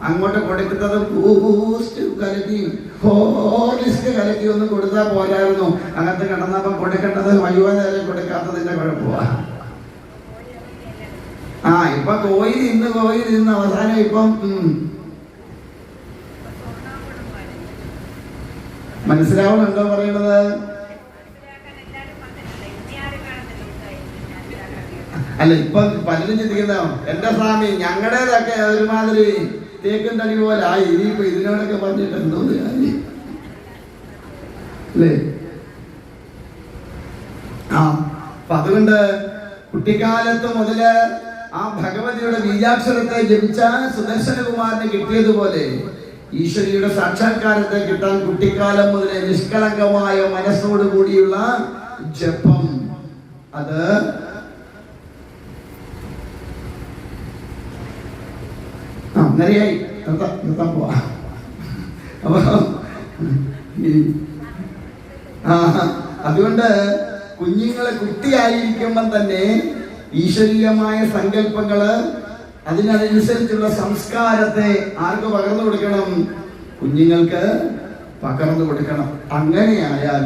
അങ്ങോട്ട് കൊടുക്കുന്നത് ബൂസ്റ്റ് കലക്കി ഹോർലിക്സ് കലക്കി ഒന്നും കൊടുത്താൽ പോരായിരുന്നു. അങ്ങനത്തെ കിടന്നപ്പോ കൊടുക്കേണ്ടത് വയോജനം കൊടുക്കാത്തതിന്റെ കുഴപ്പമാണ്. ഇപ്പൊ കോഴി നിന്ന് അവസാനം ഇപ്പം മനസ്സിലാവുന്നുണ്ടോ പറയണത്? അല്ല, ഇപ്പൊ പലരും ചിന്തിക്കുന്ന എന്റെ സ്വാമി ഞങ്ങളുടേതൊക്കെ ഒരുമാതിരി തേക്കും തടി പോലെ ഇനിയിപ്പോ ഇതിനോടൊക്കെ പറഞ്ഞിട്ട് എന്തോന്ന് കാര്യം അല്ലേ? അതുകൊണ്ട് കുട്ടിക്കാലത്ത് മുതല് ആ ഭഗവതിയുടെ ബീജാക്ഷരത്തെ ജപിച്ച സുദർശനകുമാരന് കിട്ടിയതുപോലെ ഈശ്വരിയുടെ സാക്ഷാത്കാരത്തെ കിട്ടാൻ കുട്ടിക്കാലം മുതലേ നിഷ്കളങ്കമായ മനസ്സോട് കൂടിയുള്ള ജപം, അത് അങ്ങനെയായി നിർത്താൻ പോവാ. അപ്പൊ അതുകൊണ്ട് കുഞ്ഞുങ്ങളെ കുട്ടിയായിരിക്കുമ്പം തന്നെ ഈശ്വരീയമായ സങ്കല്പങ്ങള്, അതിനനുസരിച്ചുള്ള സംസ്കാരത്തെ ആർക്ക് പകർന്നു കൊടുക്കണം? കുഞ്ഞുങ്ങൾക്ക് പകർന്നു കൊടുക്കണം. അങ്ങനെയായാൽ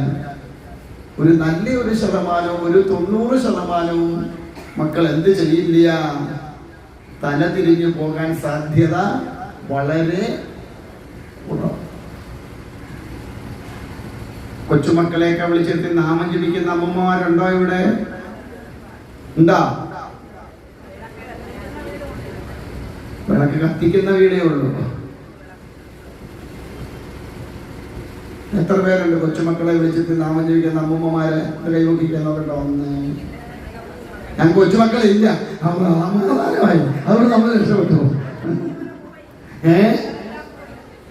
ഒരു നല്ലൊരു ശതമാനവും, ഒരു 90% മക്കൾ എന്ത് ചെയ്യില്ല, തല തിരിഞ്ഞു പോകാൻ സാധ്യത വളരെ കുറവ്. കൊച്ചുമക്കളെയൊക്കെ വിളിച്ചെടുത്ത് നാമം ജപിക്കുന്ന അമ്മമാരുണ്ടോ ഇവിടെ? എന്താ വിളക്ക് കത്തിക്കുന്ന വീടേ ഉള്ളൂ. എത്ര പേരുണ്ട് കൊച്ചുമക്കളെ വിളിച്ചിട്ട് നാമം ജപിക്കുന്ന അമ്മൂമ്മമാരെ? കൈകൊട്ടിക്കുന്നവരുണ്ടോ? ഒന്ന്. ഞാൻ കൊച്ചുമക്കളില്ല, സമാധാനമായി, അതുകൊണ്ട് നമ്മൾ രക്ഷപ്പെട്ടു.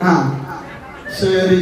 ആ ശരി.